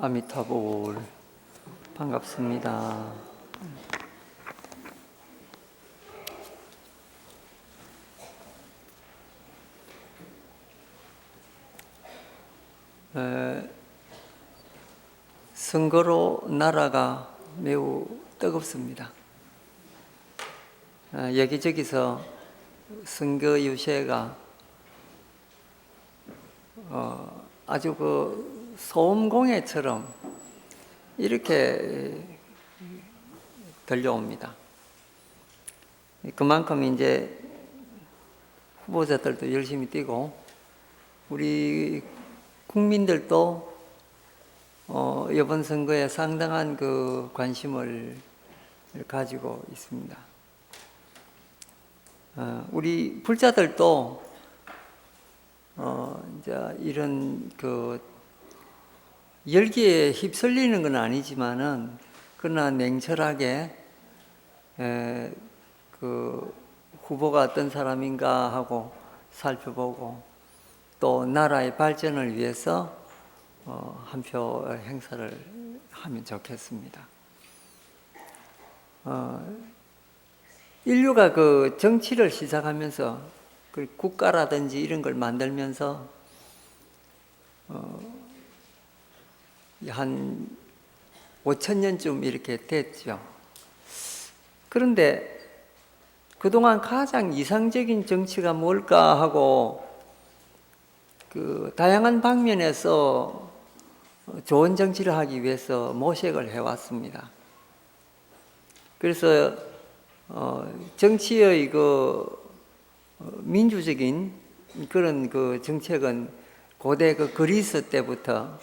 아미타불 반갑습니다. 선거로 나라가 매우 뜨겁습니다. 여기저기서 선거 유세가 아주 소음공해처럼 이렇게 들려옵니다. 그만큼 이제 후보자들도 열심히 뛰고 우리 국민들도 이번 선거에 상당한 관심을 가지고 있습니다. 우리 불자들도 이제 이런 열기에 휩쓸리는 건 아니지만은 그러나 냉철하게 후보가 어떤 사람인가 하고 살펴보고 또 나라의 발전을 위해서 한 표 행사를 하면 좋겠습니다. 인류가 정치를 시작하면서 국가라든지 이런 걸 만들면서 한 5,000년쯤 이렇게 됐죠. 그런데 그동안 가장 이상적인 정치가 뭘까 하고 다양한 방면에서 좋은 정치를 하기 위해서 모색을 해왔습니다. 그래서 정치의 민주적인 그런 정책은 고대 그리스 때부터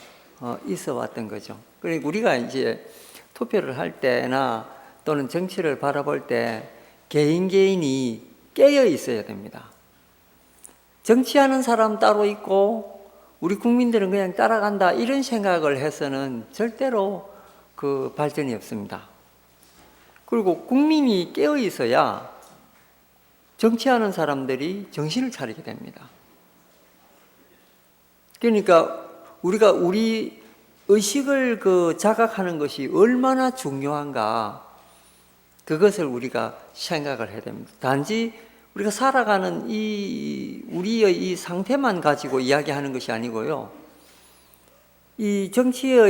있어 왔던 거죠. 그러니까 우리가 이제 투표를 할 때나 또는 정치를 바라볼 때 개인이 깨어 있어야 됩니다. 정치하는 사람 따로 있고 우리 국민들은 그냥 따라간다 이런 생각을 해서는 절대로 발전이 없습니다. 그리고 국민이 깨어 있어야 정치하는 사람들이 정신을 차리게 됩니다. 그러니까 우리가 우리 의식을 자각하는 것이 얼마나 중요한가 그것을 우리가 생각을 해야 됩니다. 단지 우리가 살아가는 우리의 이 상태만 가지고 이야기하는 것이 아니고요. 이 정치가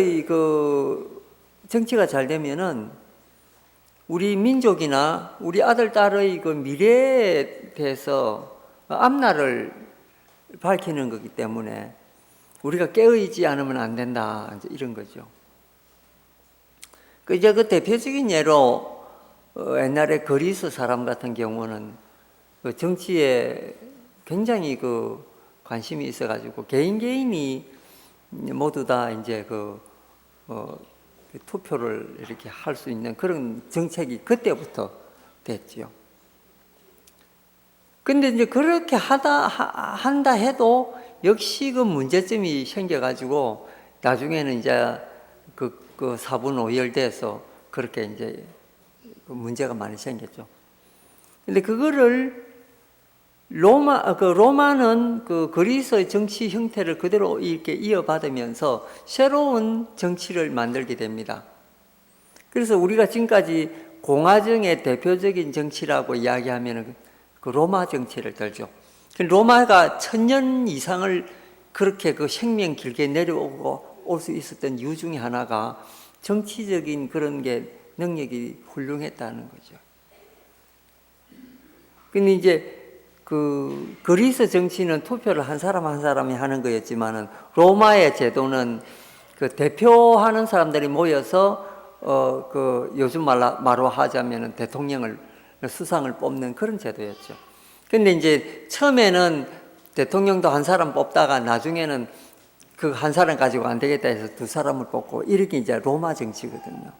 잘 되면은 우리 민족이나 우리 아들, 딸의 미래에 대해서 앞날을 밝히는 거기 때문에 우리가 깨어있지 않으면 안 된다. 이런 거죠. 이제 대표적인 예로 옛날에 그리스 사람 같은 경우는 정치에 굉장히 관심이 있어가지고 개인이 모두 다 이제 투표를 이렇게 할 수 있는 그런 정책이 그때부터 됐죠. 근데 이제 그렇게 한다 해도 역시 문제점이 생겨가지고 나중에는 이제 4분 5열 그렇게 이제 문제가 많이 생겼죠. 근데 그거를 로마는 그리스의 정치 형태를 그대로 이렇게 이어받으면서 새로운 정치를 만들게 됩니다. 그래서 우리가 지금까지 공화정의 대표적인 정치라고 이야기하면 로마 정치를 들죠. 로마가 1000년 이상을 그렇게 생명 길게 내려오고 올 수 있었던 이유 중에 하나가 정치적인 그런 게 능력이 훌륭했다는 거죠. 근데 이제 그리스 정치는 투표를 한 사람 한 사람이 하는 거였지만은 로마의 제도는 대표하는 사람들이 모여서 요즘 말로 하자면은 대통령을 수상을 뽑는 그런 제도였죠. 근데 이제 처음에는 대통령도 한 사람 뽑다가 나중에는 한 사람 가지고 안 되겠다 해서 두 사람을 뽑고 이렇게 이제 로마 정치거든요.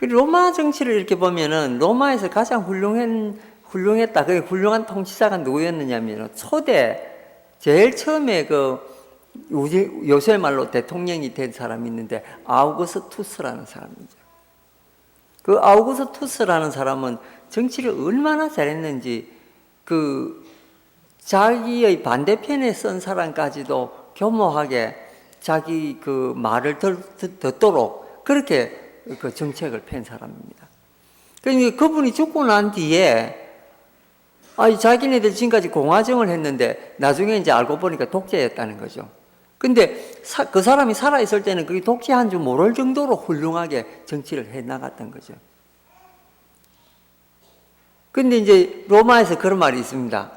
로마 정치를 이렇게 보면은 로마에서 가장 훌륭했다. 그 훌륭한 통치자가 누구였느냐면 제일 처음에 요새 말로 대통령이 된 사람이 있는데 아우구스투스라는 사람이죠. 아우구스투스라는 사람은 정치를 얼마나 잘했는지 자기의 반대편에 쓴 사람까지도 교묘하게 자기 그 말을 듣도록 그렇게 그 정책을 편 사람입니다. 그러니까 그분이 죽고 난 뒤에 자기네들 지금까지 공화정을 했는데 나중에 이제 알고 보니까 독재였다는 거죠. 근데 그 사람이 살아있을 때는 그게 독재한 줄 모를 정도로 훌륭하게 정치를 해 나갔던 거죠. 근데 이제 로마에서 그런 말이 있습니다.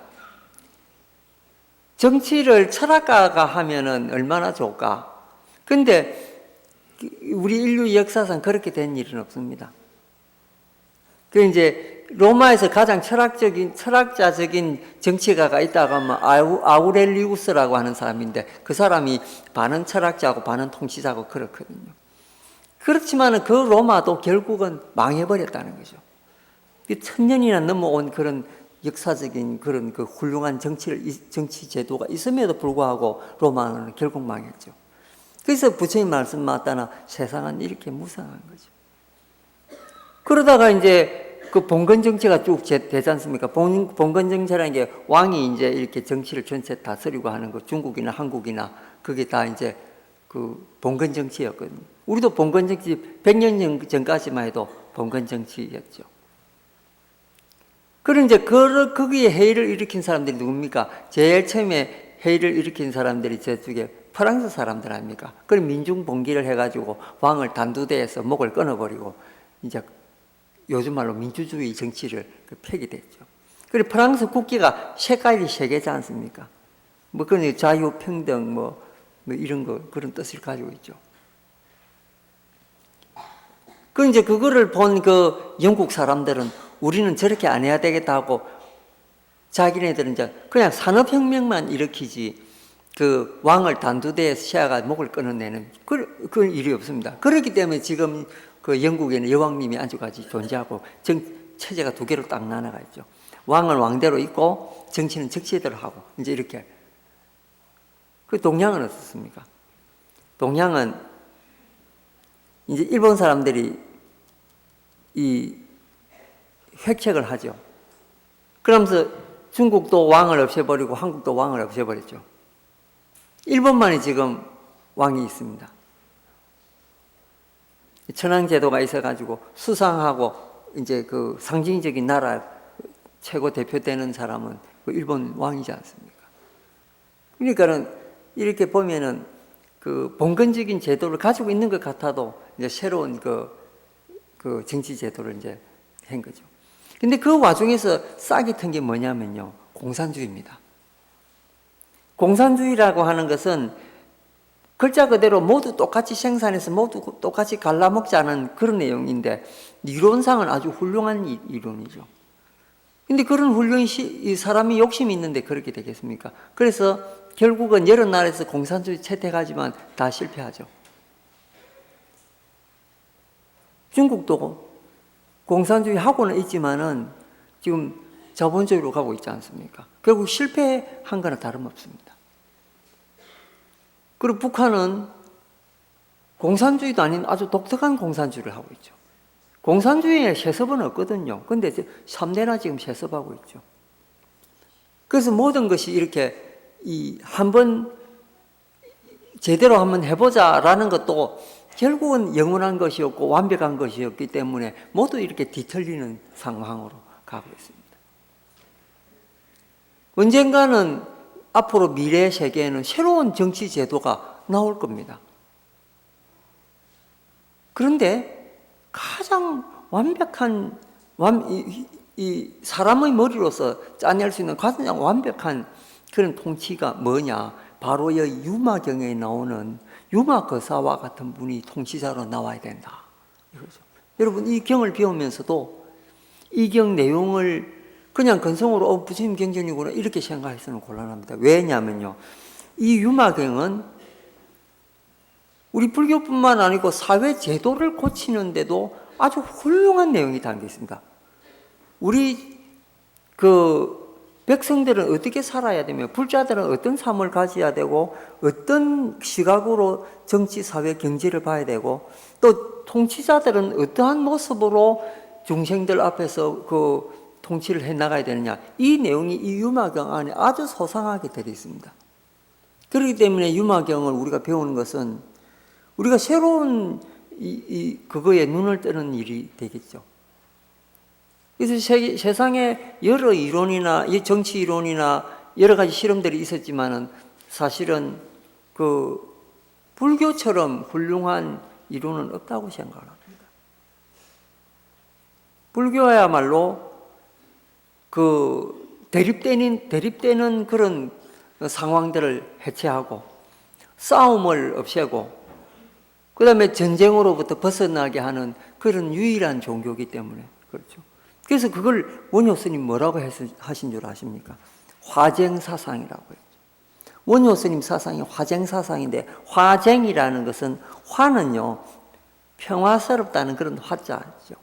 정치를 철학가가 하면은 얼마나 좋을까? 근데 우리 인류 역사상 그렇게 된 일은 없습니다. 그 이제 로마에서 가장 철학자적인 정치가가 있다고 하면 아우렐리우스라고 하는 사람인데 그 사람이 반은 철학자고 반은 통치자고 그렇거든요. 그렇지만은 그 로마도 결국은 망해버렸다는 거죠. 1000년이나 넘어온 그런 역사적인 그런 그 훌륭한 정치 제도가 있음에도 불구하고 로마는 결국 망했죠. 그래서 부처님 말씀 맞다나 세상은 이렇게 무상한 거죠. 그러다가 이제 그 봉건 정치가 쭉 되지 않습니까? 봉건 정치라는 게 왕이 이제 이렇게 정치를 전체 다스리고 하는 거, 중국이나 한국이나 그게 다 이제 그 봉건 정치였거든요. 우리도 봉건 정치 100년 전까지만 해도 봉건 정치였죠. 그런 이제 거기에 해이를 일으킨 사람들이 누굽니까? 제일 처음에 해이를 일으킨 사람들이 저쪽에 프랑스 사람들 아닙니까? 그럼 민중봉기를 해가지고 왕을 단두대에서 목을 끊어버리고 이제 요즘 말로 민주주의 정치를 폐기됐죠. 그리고 프랑스 국기가 색깔이 3개지 않습니까? 뭐 그런 자유, 평등, 뭐 이런 거 그런 뜻을 가지고 있죠. 그 이제 그거를 본 그 영국 사람들은 우리는 저렇게 안 해야 되겠다고 자기네들은 이제 그냥 산업혁명만 일으키지 그 왕을 단두대에서 세워가 목을 끊어내는 그런 일이 없습니다. 그렇기 때문에 지금 그 영국에는 여왕님이 아주까지 존재하고 체제가 2개로 딱 나눠가 있죠. 왕은 왕대로 있고 정치는 정치대로 하고 이제 이렇게. 그 동양은 어떻습니까? 동양은 이제 일본 사람들이 이 획책을 하죠. 그러면서 중국도 왕을 없애버리고 한국도 왕을 없애버렸죠. 일본만이 지금 왕이 있습니다. 천황제도가 있어가지고 수상하고 이제 그 상징적인 나라 최고 대표되는 사람은 그 일본 왕이지 않습니까? 그러니까는 이렇게 보면은 그 봉건적인 제도를 가지고 있는 것 같아도 이제 새로운 그 정치 제도를 이제 한 거죠. 근데 그 와중에서 싹이 튼 게 뭐냐면요. 공산주의입니다. 공산주의라고 하는 것은 글자 그대로 모두 똑같이 생산해서 모두 똑같이 갈라먹자는 그런 내용인데 이론상은 아주 훌륭한 이론이죠. 근데 그런 이 사람이 욕심이 있는데 그렇게 되겠습니까? 그래서 결국은 여러 나라에서 공산주의 채택하지만 다 실패하죠. 중국도 공산주의 하고는 있지만은 지금 자본주의로 가고 있지 않습니까? 결국 실패한 거나 다름없습니다. 그리고 북한은 공산주의도 아닌 아주 독특한 공산주의를 하고 있죠. 공산주의에 세습은 없거든요. 근데 3대나 지금 세습하고 있죠. 그래서 모든 것이 이렇게 한번 제대로 한번 해보자라는 것도 결국은 영원한 것이었고 완벽한 것이었기 때문에 모두 이렇게 뒤틀리는 상황으로 가고 있습니다. 언젠가는 앞으로 미래 세계에는 새로운 정치 제도가 나올 겁니다. 그런데 가장 완벽한 이 사람의 머리로서 짜낼 수 있는 가장 완벽한 그런 통치가 뭐냐? 바로 이 유마경에 나오는 유마거사와 같은 분이 통치자로 나와야 된다. 이거죠. 여러분 이 경을 배우면서도 이 경 내용을 그냥 건성으로 부처님 경전이구나 이렇게 생각해서는 곤란합니다. 왜냐면요. 이 유마경은 우리 불교뿐만 아니고 사회 제도를 고치는데도 아주 훌륭한 내용이 담겨 있습니다. 우리 백성들은 어떻게 살아야 되며 불자들은 어떤 삶을 가져야 되고 어떤 시각으로 정치, 사회, 경제를 봐야 되고 또 통치자들은 어떠한 모습으로 중생들 앞에서 그 통치를 해나가야 되느냐 이 내용이 이 유마경 안에 아주 소상하게 들어 있습니다. 그렇기 때문에 유마경을 우리가 배우는 것은 우리가 새로운 그거에 눈을 뜨는 일이 되겠죠. 그래서 세상에 여러 이론이나 정치 이론이나 여러 가지 실험들이 있었지만은 사실은 그 불교처럼 훌륭한 이론은 없다고 생각합니다. 불교야말로 그 대립되는 그런 상황들을 해체하고 싸움을 없애고 그 다음에 전쟁으로부터 벗어나게 하는 그런 유일한 종교이기 때문에 그렇죠. 그래서 그걸 원효 스님 뭐라고 하신 줄 아십니까? 화쟁사상이라고 했죠. 원효 스님 사상이 화쟁사상인데 화쟁이라는 것은 화는요 평화스럽다는 그런 화자죠.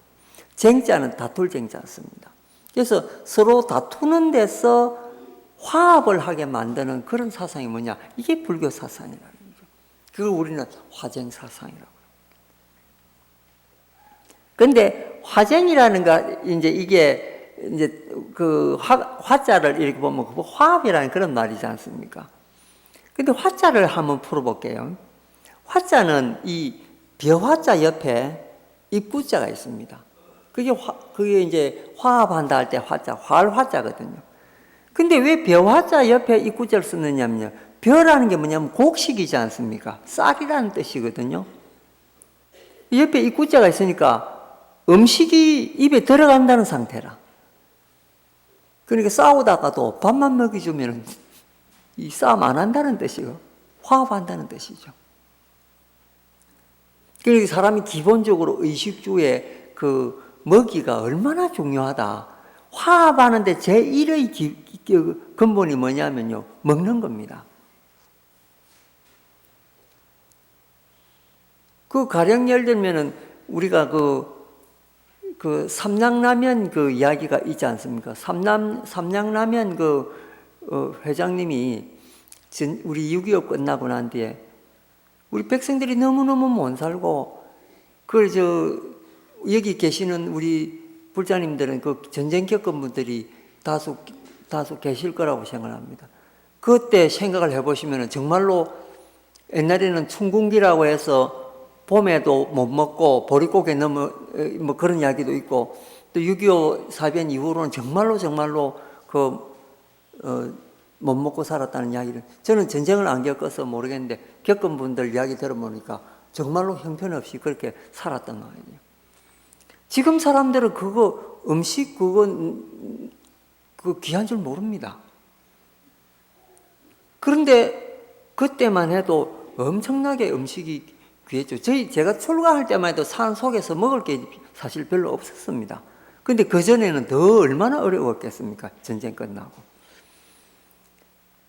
쟁자는 다툴 쟁자였습니다. 그래서 서로 다투는 데서 화합을 하게 만드는 그런 사상이 뭐냐? 이게 불교 사상이라는 거죠. 그걸 우리는 화쟁 사상이라고. 근데 화쟁이라는 거 이제 이게 이제 그 화자를 이렇게 보면 화합이라는 그런 말이지 않습니까? 근데 화자를 한번 풀어볼게요. 화자는 이 벼화자 옆에 이 부자가 있습니다. 그게 이제 화합한다 할 때 화자, 활화자거든요. 근데 왜 벼화자 옆에 이 구자를 쓰느냐면요. 벼라는 게 뭐냐면 곡식이지 않습니까? 쌀이라는 뜻이거든요. 옆에 이 구자가 있으니까 음식이 입에 들어간다는 상태라. 그러니까 싸우다가도 밥만 먹여주면 이 싸움 안 한다는 뜻이고 화합한다는 뜻이죠. 그러니까 사람이 기본적으로 의식주에 그 먹이가 얼마나 중요하다. 화합하는데 제1의 근본이 뭐냐면요. 먹는 겁니다. 그 가령 예를 들면은 우리가 그 삼양라면 그 이야기가 있지 않습니까? 삼양라면 회장님이 우리 6.25 끝나고 난 뒤에 우리 백성들이 너무너무 못 살고 여기 계시는 우리 불자님들은 그 전쟁 겪은 분들이 다소 계실 거라고 생각합니다. 그때 생각을 해보시면 정말로 옛날에는 춘궁기라고 해서 봄에도 못 먹고 보릿고개 넘어 뭐 그런 이야기도 있고 또 6.25 사변 이후로는 정말로 못 먹고 살았다는 이야기를 저는 전쟁을 안 겪어서 모르겠는데 겪은 분들 이야기 들어보니까 정말로 형편없이 그렇게 살았던 거예요. 지금 사람들은 음식 귀한 줄 모릅니다. 그런데 그때만 해도 엄청나게 음식이 귀했죠. 제가 출가할 때만 해도 산 속에서 먹을 게 사실 별로 없었습니다. 근데 그전에는 더 얼마나 어려웠겠습니까? 전쟁 끝나고.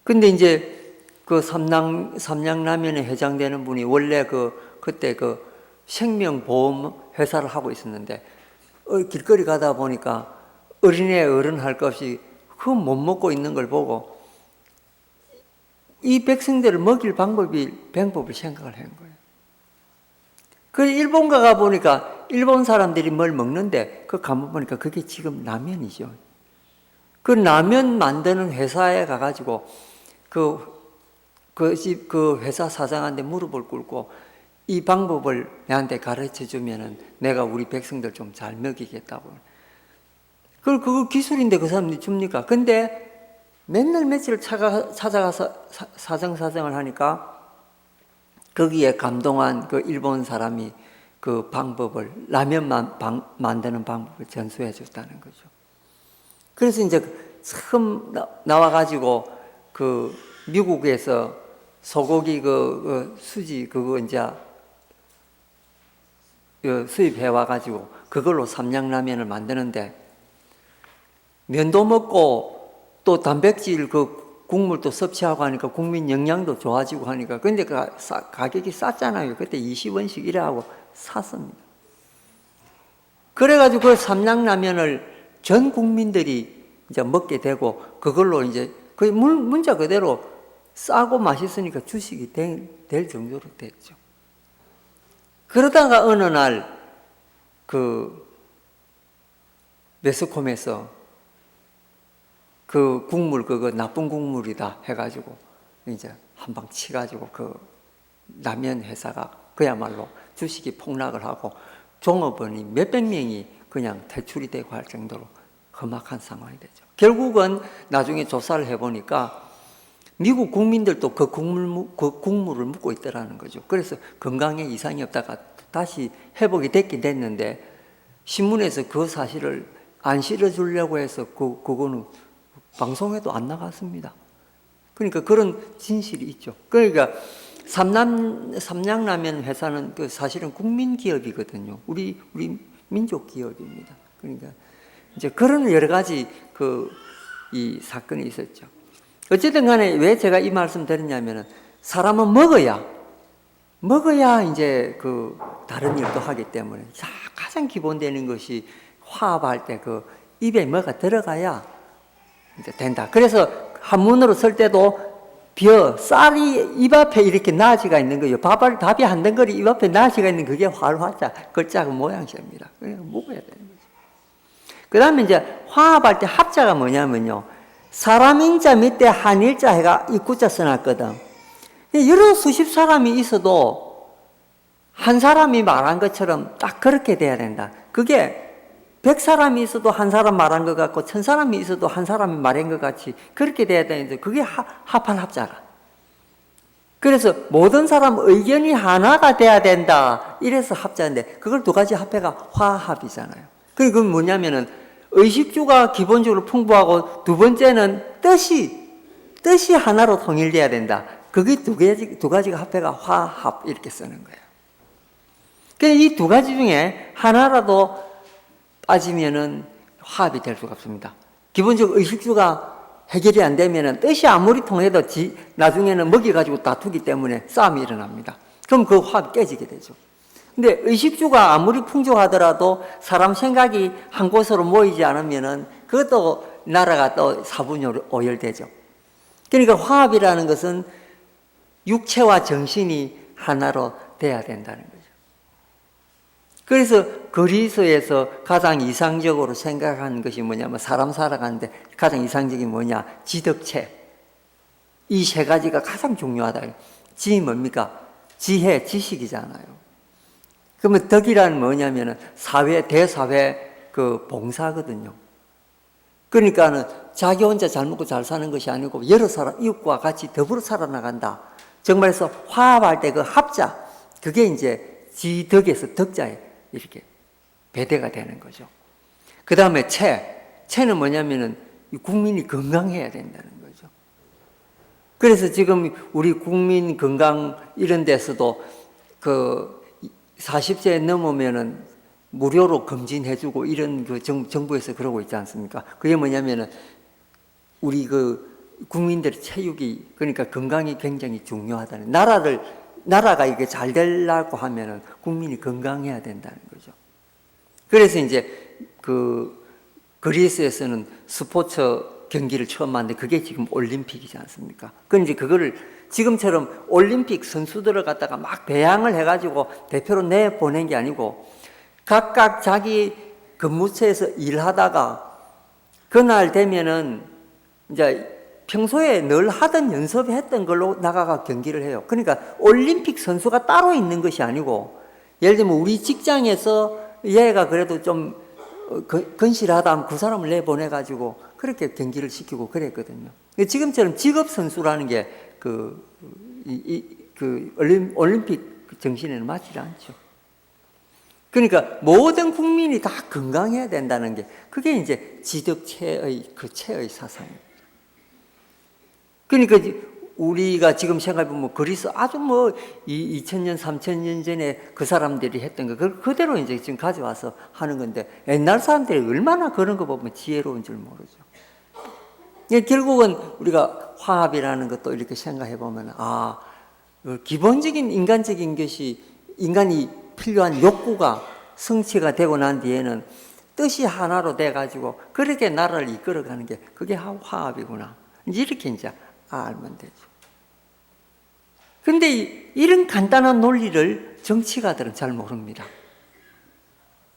근데 이제 그 삼양라면에 해당되는 분이 원래 그때 생명보험 회사를 하고 있었는데 길거리 가다 보니까 어른 할 것 없이 그거 못 먹고 있는 걸 보고 이 백성들을 먹일 방법을 생각을 한 거예요. 그래서 일본 가가 보니까 일본 사람들이 뭘 먹는데 가만 보니까 그게 지금 라면이죠. 그 라면 만드는 회사에 가가지고 그 회사 사장한테 무릎을 꿇고 이 방법을 내한테 가르쳐 주면은 내가 우리 백성들 좀 잘 먹이겠다고. 그거 기술인데 그 사람들이 줍니까? 근데 맨날 며칠 찾아가서 사정을 하니까 거기에 감동한 그 일본 사람이 그 방법을, 라면 만드는 방법을 전수해 줬다는 거죠. 그래서 이제 처음 나와가지고 미국에서 소고기 수지 그거 이제 수입해 와가지고 그걸로 삼양라면을 만드는데 면도 먹고 또 단백질 국물도 섭취하고 하니까 국민 영양도 좋아지고 하니까 근데 가격이 쌌잖아요. 그때 20원씩 이래 하고 샀습니다. 그래가지고 그 삼양라면을 전 국민들이 이제 먹게 되고 그걸로 이제 거의 문자 그대로 싸고 맛있으니까 주식이 될 정도로 됐죠. 그러다가 어느 날 매스컴에서 국물 나쁜 국물이다 해가지고 이제 한 방 치가지고 그 라면 회사가 그야말로 주식이 폭락을 하고 종업원이 몇백 명이 그냥 퇴출이 되고 할 정도로 험악한 상황이 되죠. 결국은 나중에 조사를 해보니까 미국 국민들도 그 국물을 묻고 있더라는 거죠. 그래서 건강에 이상이 없다가 다시 회복이 됐긴 됐는데 신문에서 그 사실을 안 실어주려고 해서 그거는 방송에도 안 나갔습니다. 그러니까 그런 진실이 있죠. 그러니까 삼양라면 회사는 그 사실은 국민 기업이거든요. 우리 민족 기업입니다. 그러니까 이제 그런 여러 가지 이 사건이 있었죠. 어쨌든 간에 왜 제가 이 말씀 드렸냐면은 사람은 먹어야 이제 다른 일도 하기 때문에 가장 기본되는 것이 화합할 때 입에 뭐가 들어가야 이제 된다. 그래서 한문으로 쓸 때도 쌀이 입 앞에 이렇게 나지가 있는 거예요. 밥이 한 덩거리 입 앞에 나지가 있는 그게 화자, 글자가 모양새입니다. 그러니까 먹어야 되는 거죠. 그 다음에 이제 화합할 때 합자가 뭐냐면요. 사람인자 밑에 한일자 해가 입구자 써놨거든. 여러 수십 사람이 있어도 한 사람이 말한 것처럼 딱 그렇게 돼야 된다. 그게 100사람이 있어도 한 사람 말한 것 같고 1000사람이 있어도 한 사람이 말한 것 같이 그렇게 돼야 되는데 그게 합한 합자가. 그래서 모든 사람 의견이 하나가 돼야 된다. 이래서 합자인데 그걸 두 가지 합해가 화합이잖아요. 그건 뭐냐면은 의식주가 기본적으로 풍부하고 두 번째는 뜻이 하나로 통일돼야 된다. 그게 두 가지가 합해가 화합 이렇게 쓰는 거예요. 그래서 이 두 가지 중에 하나라도 빠지면은 화합이 될 수가 없습니다. 기본적으로 의식주가 해결이 안 되면은 뜻이 아무리 통해도 나중에는 먹여가지고 다투기 때문에 싸움이 일어납니다. 그럼 그 화합이 깨지게 되죠. 근데 의식주가 아무리 풍족하더라도 사람 생각이 한 곳으로 모이지 않으면은 그것도 나라가 또 사분오열되죠. 그러니까 화합이라는 것은 육체와 정신이 하나로 돼야 된다는 거죠. 그래서 그리스에서 가장 이상적으로 생각하는 것이 뭐냐면 사람 살아가는데 가장 이상적인 뭐냐? 지덕체. 이 세 가지가 가장 중요하다. 지 뭡니까? 지혜, 지식이잖아요. 그러면 덕이란 뭐냐면은 대사회 봉사거든요. 그러니까는 자기 혼자 잘 먹고 잘 사는 것이 아니고 여러 사람, 이웃과 같이 더불어 살아나간다. 정말서 화합할 때 그 합자, 그게 이제 지덕에서 덕자에 이렇게 배대가 되는 거죠. 그 다음에 체는 뭐냐면은 국민이 건강해야 된다는 거죠. 그래서 지금 우리 국민 건강 이런 데서도 40세 넘으면은 무료로 검진해주고 이런 정부에서 그러고 있지 않습니까? 그게 뭐냐면은 우리 국민들의 체육이 그러니까 건강이 굉장히 중요하다는 나라가 이게 잘 되려고 하면은 국민이 건강해야 된다는 거죠. 그래서 이제 그리스에서는 스포츠 경기를 처음 만든 그게 지금 올림픽이지 않습니까? 그런데 그거를 지금처럼 올림픽 선수들을 갖다가 막 배양을 해가지고 대표로 내보낸 게 아니고 각각 자기 근무처에서 일하다가 그날 되면은 이제 평소에 늘 하던 연습했던 걸로 나가가 경기를 해요. 그러니까 올림픽 선수가 따로 있는 것이 아니고 예를 들면 우리 직장에서 얘가 그래도 좀 건실하다 하면 그 사람을 내보내가지고 그렇게 경기를 시키고 그랬거든요. 지금처럼 직업 선수라는 게 올림픽 정신에는 맞지 않죠. 그러니까 모든 국민이 다 건강해야 된다는 게 그게 이제 지덕체의 체의 사상입니다. 그러니까 우리가 지금 생각해보면 그리스 아주 2000년, 3000년 전에 그 사람들이 했던 거 그걸 그대로 이제 지금 가져와서 하는 건데 옛날 사람들이 얼마나 그런 거 보면 지혜로운 줄 모르죠. 결국은 우리가 화합이라는 것도 이렇게 생각해보면 기본적인 인간적인 것이 인간이 필요한 욕구가 성취가 되고 난 뒤에는 뜻이 하나로 돼가지고 그렇게 나라를 이끌어가는 게 그게 화합이구나. 이렇게 이제 알면 되죠. 근데 이런 간단한 논리를 정치가들은 잘 모릅니다.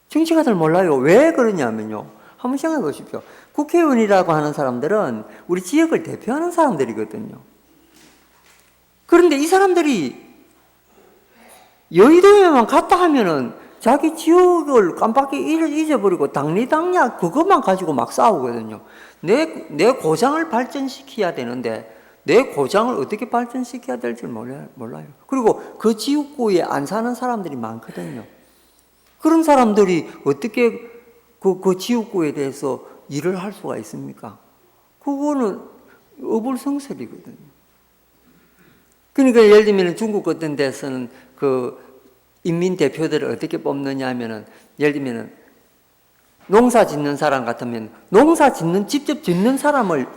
정치가들 몰라요. 왜 그러냐면요. 한번 생각해 보십시오. 국회의원이라고 하는 사람들은 우리 지역을 대표하는 사람들이거든요. 그런데 이 사람들이 여의도에만 갔다 하면은 자기 지역을 깜빡이 잊어버리고 당리당략 그것만 가지고 막 싸우거든요. 내 고장을 발전시켜야 되는데 내 고장을 어떻게 발전시켜야 될지 몰라요. 그리고 그 지역구에 안 사는 사람들이 많거든요. 그런 사람들이 어떻게 그 지역구에 대해서 일을 할 수가 있습니까? 그거는 어불성설이거든요. 그러니까 예를 들면 중국 어떤 데서는 그 인민 대표들을 어떻게 뽑느냐 하면은 예를 들면은 농사 짓는 사람 같으면 직접 짓는 사람을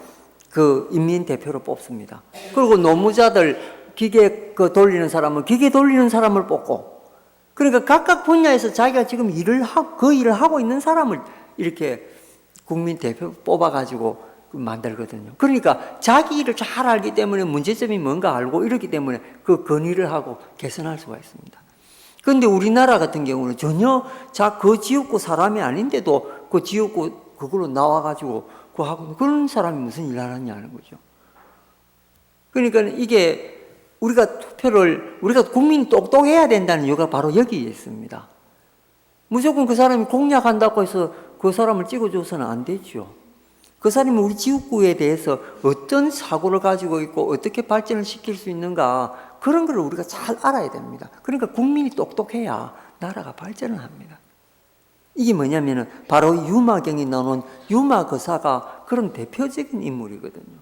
그 인민 대표로 뽑습니다. 그리고 노무자들 기계 돌리는 사람은 기계 돌리는 사람을 뽑고, 그러니까 각각 분야에서 자기가 지금 그 일을 하고 있는 사람을 이렇게 국민 대표 뽑아가지고 만들거든요. 그러니까 자기 일을 잘 알기 때문에 문제점이 뭔가 알고 이러기 때문에 그 건의를 하고 개선할 수가 있습니다. 그런데 우리나라 같은 경우는 전혀 그 지역구 사람이 아닌데도 그 지역구 그걸로 나와가지고 하고 그런 사람이 무슨 일을 하느냐는 거죠. 그러니까 이게 우리가 국민이 똑똑해야 된다는 이유가 바로 여기에 있습니다. 무조건 그 사람이 공약한다고 해서 그 사람을 찍어줘서는 안 되죠. 그 사람이 우리 지역구에 대해서 어떤 사고를 가지고 있고 어떻게 발전을 시킬 수 있는가, 그런 걸 우리가 잘 알아야 됩니다. 그러니까 국민이 똑똑해야 나라가 발전을 합니다. 이게 뭐냐면은 바로 유마경이 나오는 유마거사가 그런 대표적인 인물이거든요.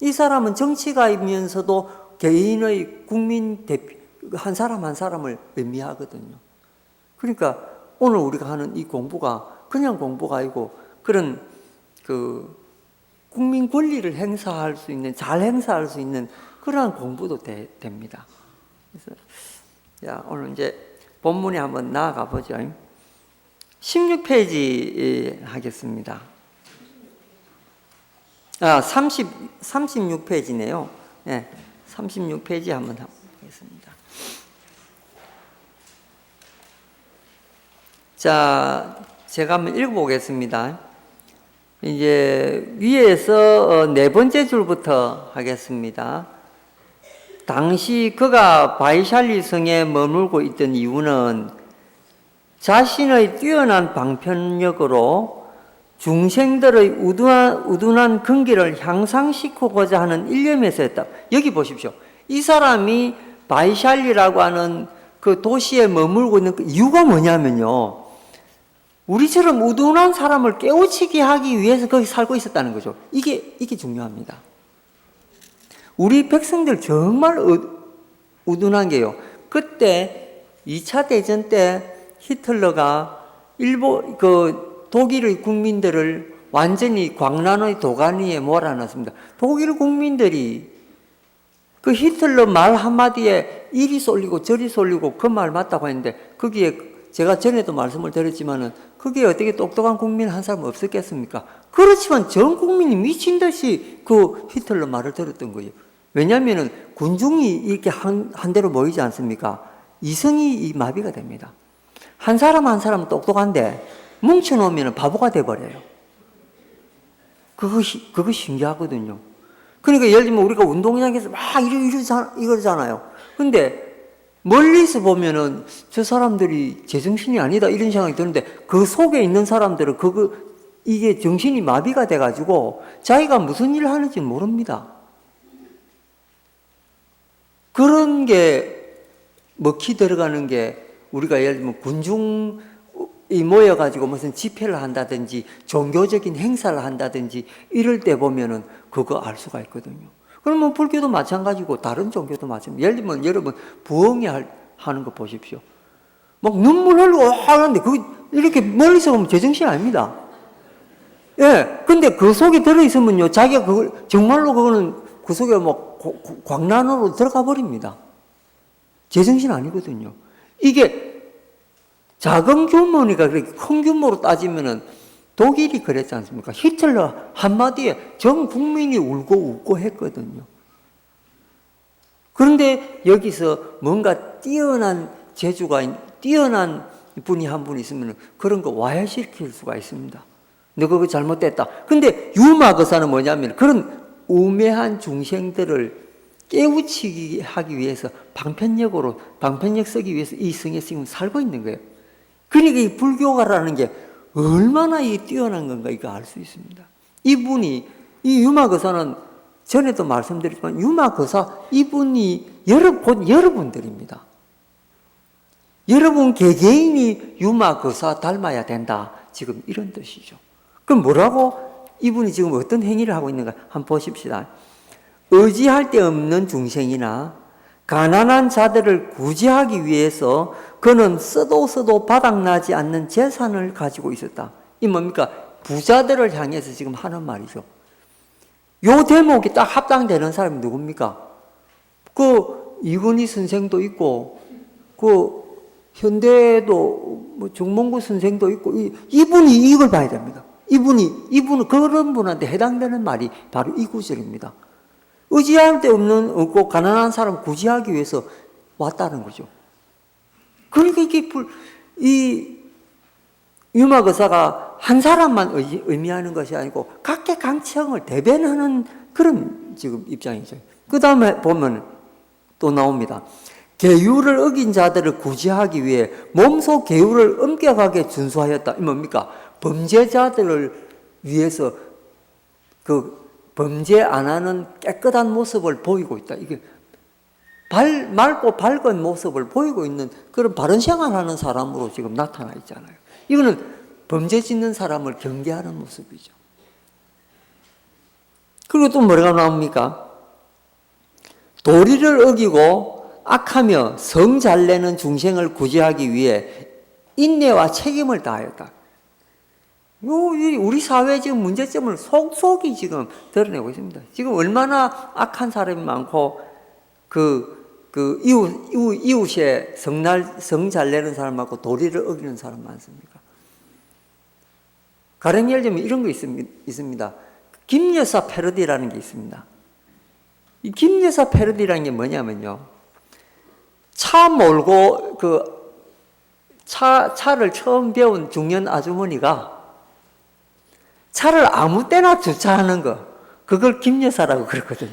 이 사람은 정치가이면서도 개인의 국민 대표 한 사람 한 사람을 의미하거든요. 그러니까 오늘 우리가 하는 이 공부가 그냥 공부가 아니고 그런 그 국민 권리를 행사할 수 있는, 잘 행사할 수 있는 그러한 공부도 됩니다. 그래서 자, 오늘 이제 본문에 한번 나아가 보죠. 16페이지 하겠습니다. 36페이지네요. 네, 36페이지 한번 하겠습니다. 자, 제가 한번 읽어보겠습니다. 이제 위에서 네 번째 줄부터 하겠습니다. 당시 그가 바이샬리 성에 머물고 있던 이유는 자신의 뛰어난 방편력으로 중생들의 우둔한 근기를 향상시키고자 하는 일념에서였다. 여기 보십시오. 이 사람이 바이샬리라고 하는 그 도시에 머물고 있는 그 이유가 뭐냐면요, 우리처럼 우둔한 사람을 깨우치게 하기 위해서 거기 살고 있었다는 거죠. 이게 중요합니다. 우리 백성들 정말 우둔한 게요. 그때 2차 대전 때 히틀러가 독일의 국민들을 완전히 광란의 도가니에 몰아넣습니다. 독일 국민들이 그 히틀러 말 한마디에 이리 쏠리고 저리 쏠리고 그 말 맞다고 했는데, 거기에 제가 전에도 말씀을 드렸지만은 거기에 어떻게 똑똑한 국민 한 사람 없었겠습니까? 그렇지만 전 국민이 미친 듯이 그 히틀러 말을 들었던 거예요. 왜냐하면은 군중이 이렇게 한 대로 모이지 않습니까? 이성이 마비가 됩니다. 한 사람 한 사람은 똑똑한데 뭉쳐놓으면 바보가 돼버려요. 그거 신기하거든요. 그러니까 예를 들면 우리가 운동장에서 막 이러잖아요. 근데 멀리서 보면은 저 사람들이 제정신이 아니다 이런 생각이 드는데, 그 속에 있는 사람들은 이게 정신이 마비가 돼가지고 자기가 무슨 일을 하는지 모릅니다. 그런 게 먹히 들어가는 게, 우리가 예를 들면 군중이 모여가지고 무슨 집회를 한다든지 종교적인 행사를 한다든지 이럴 때 보면은 그거 알 수가 있거든요. 그러면 불교도 마찬가지고 다른 종교도 마찬가지고, 예를 들면 여러분 부엉이 하는 거 보십시오. 막 눈물 흘리고 하는데 이렇게 멀리서 보면 제정신 아닙니다. 예. 근데 그 속에 들어있으면요, 자기가 정말로 그거는 그 속에 광란으로 들어가 버립니다. 제정신 아니거든요. 이게 작은 규모니까 그렇게 큰 규모로 따지면은 독일이 그랬지 않습니까? 히틀러 한마디에 전 국민이 울고 웃고 했거든요. 그런데 여기서 뭔가 뛰어난 분이 한 분 있으면 그런 거 와해시킬 수가 있습니다. 너 그거 잘못됐다. 근데 유마거사는 뭐냐면 그런 우매한 중생들을 깨우치기 하기 위해서 방편력 쓰기 위해서 이 성에 지금 살고 있는 거예요. 그러니까 이 불교가라는 게 얼마나 이 뛰어난 건가 이거 알 수 있습니다. 이 유마거사는 전에도 말씀드렸지만 유마거사 이분이 여러분들입니다. 여러분 개개인이 유마거사 닮아야 된다. 지금 이런 뜻이죠. 그럼 뭐라고 이분이 지금 어떤 행위를 하고 있는가 한번 보십시다. 의지할 데 없는 중생이나 가난한 자들을 구제하기 위해서 그는 써도 바닥나지 않는 재산을 가지고 있었다. 이 뭡니까? 부자들을 향해서 지금 하는 말이죠. 요 대목이 딱 합당되는 사람이 누굽니까? 이건희 선생도 있고, 현대에도 정몽구 선생도 있고, 이분이 이걸 봐야 됩니다. 이분은 그런 분한테 해당되는 말이 바로 이 구절입니다. 의지할 데 없고 가난한 사람 구제하기 위해서 왔다는 거죠. 그러니까 이 유마거사가 한 사람만 의미하는 것이 아니고 각계각층을 대변하는 그런 지금 입장이죠. 그 다음에 보면 또 나옵니다. 계율을 어긴 자들을 구제하기 위해 몸소 계율을 엄격하게 준수하였다. 이 뭡니까? 범죄자들을 위해서 범죄 안 하는 깨끗한 모습을 보이고 있다. 이게 맑고 밝은 모습을 보이고 있는 그런 바른 생활하는 사람으로 지금 나타나 있잖아요. 이거는 범죄 짓는 사람을 경계하는 모습이죠. 그리고 또 뭐가 나옵니까? 도리를 어기고 악하며 성 잘 내는 중생을 구제하기 위해 인내와 책임을 다하였다. 우리 사회의 지금 문제점을 속속이 지금 드러내고 있습니다. 지금 얼마나 악한 사람이 많고, 이웃에 성 잘 내는 사람 많고, 도리를 어기는 사람 많습니까? 가령 예를 들면 이런 거 있습니다. 김여사 패러디라는 게 있습니다. 이 김여사 패러디라는 게 뭐냐면요. 차 몰고, 차를 처음 배운 중년 아주머니가 차를 아무 때나 주차하는 거, 그걸 김여사라고 그랬거든요.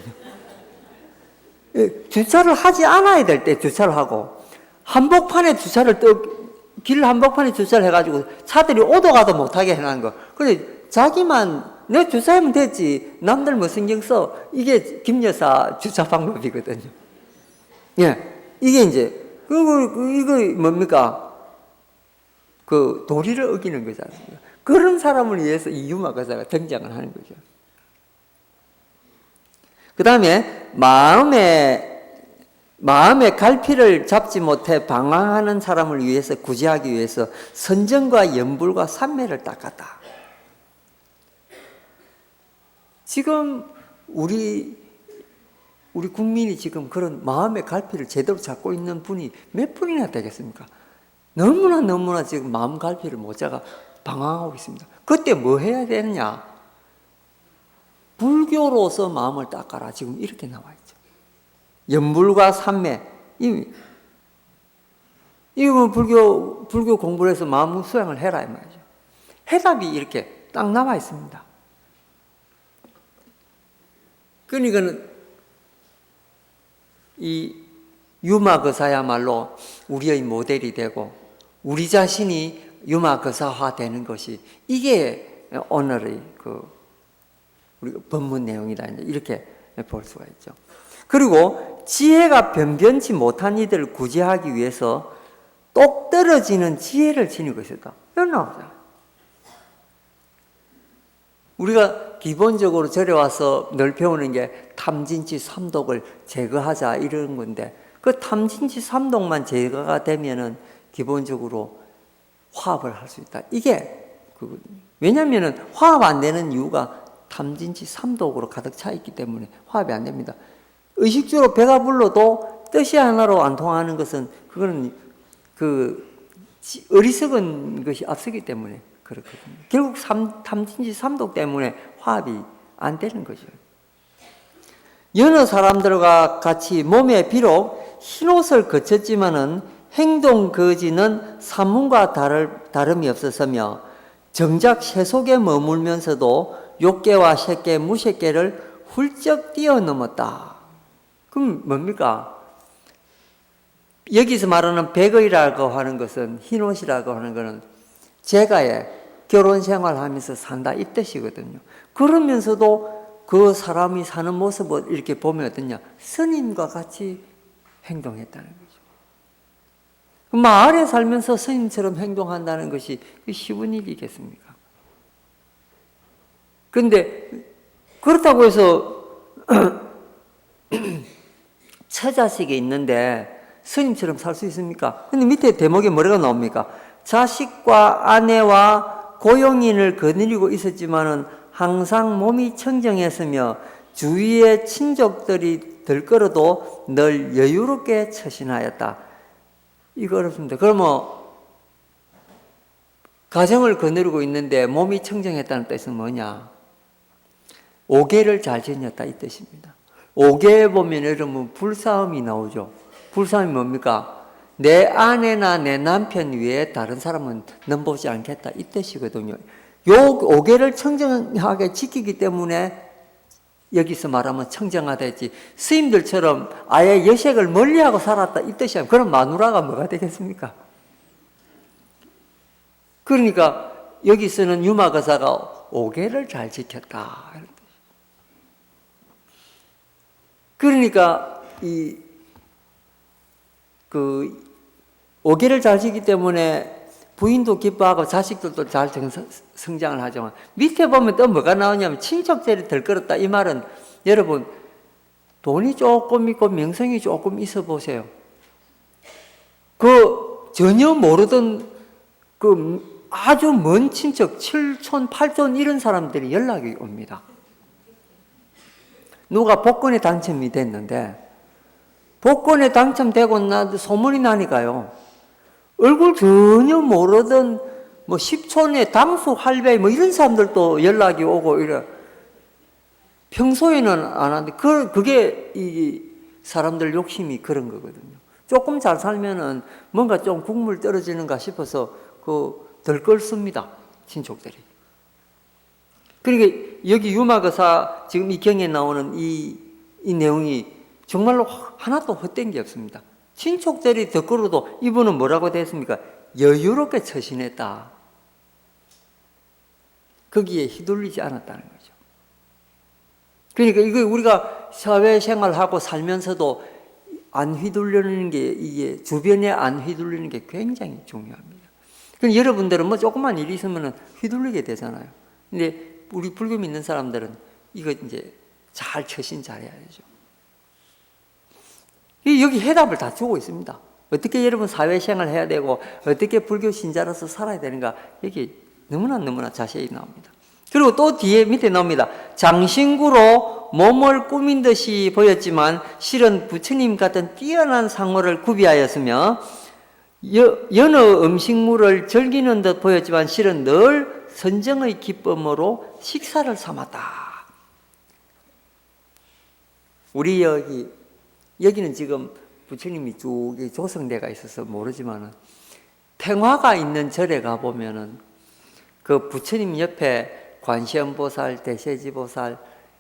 주차를 하지 않아야 될 때 주차를 하고, 길 한복판에 주차를 해가지고 차들이 오도 가도 못하게 해놓은 거. 근데 자기만, 내 주차하면 됐지. 남들 뭐 신경 써. 이게 김여사 주차 방법이거든요. 예. 이게 이제, 이거 뭡니까? 도리를 어기는 거지 않습니까? 그런 사람을 위해서 이 유마거사가 등장을 하는 거죠. 그 다음에 마음의 갈피를 잡지 못해 방황하는 사람을 위해서 구제하기 위해서 선정과 연불과 삼매를 닦았다. 지금 우리 국민이 지금 그런 마음의 갈피를 제대로 잡고 있는 분이 몇 분이나 되겠습니까? 너무나 지금 마음 갈피를 못 잡아 방황하고 있습니다. 그때 뭐 해야 되느냐? 불교로서 마음을 닦아라. 지금 이렇게 나와 있죠. 연불과 삼매. 이거 불교 공부를 해서 마음 수양을 해라 이 말이죠. 해답이 이렇게 딱 나와 있습니다. 그러니까 이 유마거사야말로 우리의 모델이 되고 우리 자신이 유마거사화 되는 것이 이게 오늘의 우리 본문 내용이다. 이렇게 볼 수가 있죠. 그리고 지혜가 변변치 못한 이들을 구제하기 위해서 똑 떨어지는 지혜를 지니고 있었다. 이런 나오잖아요. 우리가 기본적으로 절에 와서 늘 배우는 게 탐진치 삼독을 제거하자 이런 건데 그 탐진치 삼독만 제거가 되면은 기본적으로 화합을 할 수 있다. 이게 왜냐하면은 화합 안 되는 이유가 탐진치 삼독으로 가득 차 있기 때문에 화합이 안 됩니다. 의식적으로 배가 불러도 뜻이 하나로 안 통하는 것은 그거는 어리석은 것이 앞서기 때문에 그렇거든요. 결국 탐진치 삼독 때문에 화합이 안 되는 거죠. 여러 사람들과 같이 몸에 비록 흰옷을 거쳤지만은 행동 거지는 사문과 다름이 없었으며 정작 새 속에 머물면서도 욕계와 색계, 무색계를 훌쩍 뛰어넘었다. 그럼 뭡니까? 여기서 말하는 백의라고 하는 것은, 흰옷이라고 하는 것은 제가의 결혼 생활하면서 산다 이 뜻이거든요. 그러면서도 그 사람이 사는 모습을 이렇게 보면 어떠냐? 스님과 같이 행동했다는 거죠. 마을에 살면서 스님처럼 행동한다는 것이 쉬운 일이겠습니까? 그런데 그렇다고 해서 처자식이 있는데 스님처럼 살 수 있습니까? 근데 밑에 대목에 뭐라고 나옵니까? 자식과 아내와 고용인을 거느리고 있었지만은 항상 몸이 청정했으며 주위의 친족들이 들끓어도 늘 여유롭게 처신하였다. 이거 어렵습니다. 그러면 가정을 거느리고 있는데 몸이 청정했다는 뜻은 뭐냐? 오계를 잘 지녔다 이 뜻입니다. 오계에 보면 여러분 불사음이 나오죠. 불사음이 뭡니까? 내 아내나 내 남편 외에 다른 사람은 넘보지 않겠다 이 뜻이거든요. 요 오계를 청정하게 지키기 때문에 여기서 말하면 청정하다 했지, 스님들처럼 아예 여색을 멀리하고 살았다 이 뜻이야. 그럼 마누라가 뭐가 되겠습니까? 그러니까 여기서는 유마거사가 오계를 잘 지켰다. 그러니까 오계를 잘 지키기 때문에 부인도 기뻐하고 자식들도 잘 성장을 하지만, 밑에 보면 또 뭐가 나오냐면 친척들이 들끓었다 이 말은, 여러분 돈이 조금 있고 명성이 조금 있어 보세요. 그 전혀 모르던 그 아주 먼 친척 7촌 8촌 이런 사람들이 연락이 옵니다. 누가 복권에 당첨이 됐는데, 복권에 당첨되고 나도 소문이 나니까요, 얼굴 전혀 모르던 뭐 10촌의 당수 할배 뭐 이런 사람들도 연락이 오고 이래. 평소에는 안 하는데 그게 이 사람들 욕심이 그런 거거든요. 조금 잘 살면은 뭔가 좀 국물 떨어지는가 싶어서 덜 끓습니다, 친족들이. 그러니까 여기 유마거사 지금 이 경에 나오는 이 내용이 정말로 하나도 헛된 게 없습니다. 친족들이 덧걸어도 이분은 뭐라고 됐습니까? 여유롭게 처신했다. 거기에 휘둘리지 않았다는 거죠. 그러니까 이거 우리가 사회생활하고 살면서도 안 휘둘리는 게, 이게 주변에 안 휘둘리는 게 굉장히 중요합니다. 그럼 여러분들은 뭐 조그만 일이 있으면 휘둘리게 되잖아요. 근데 우리 불교 믿는 사람들은 이거 이제 잘 처신 잘해야죠. 여기 해답을 다 주고 있습니다. 어떻게 여러분 사회생활 해야 되고 어떻게 불교 신자로서 살아야 되는가, 여기 너무나 자세히 나옵니다. 그리고 또 뒤에 밑에 나옵니다. 장신구로 몸을 꾸민 듯이 보였지만 실은 부처님 같은 뛰어난 상호를 구비하였으며 여느 음식물을 즐기는 듯 보였지만 실은 늘 선정의 기쁨으로 식사를 삼았다. 우리 여기는 지금 부처님이 쭉 조성대가 있어서 모르지만은, 탱화가 있는 절에 가보면은 그 부처님 옆에 관세음보살, 대세지보살,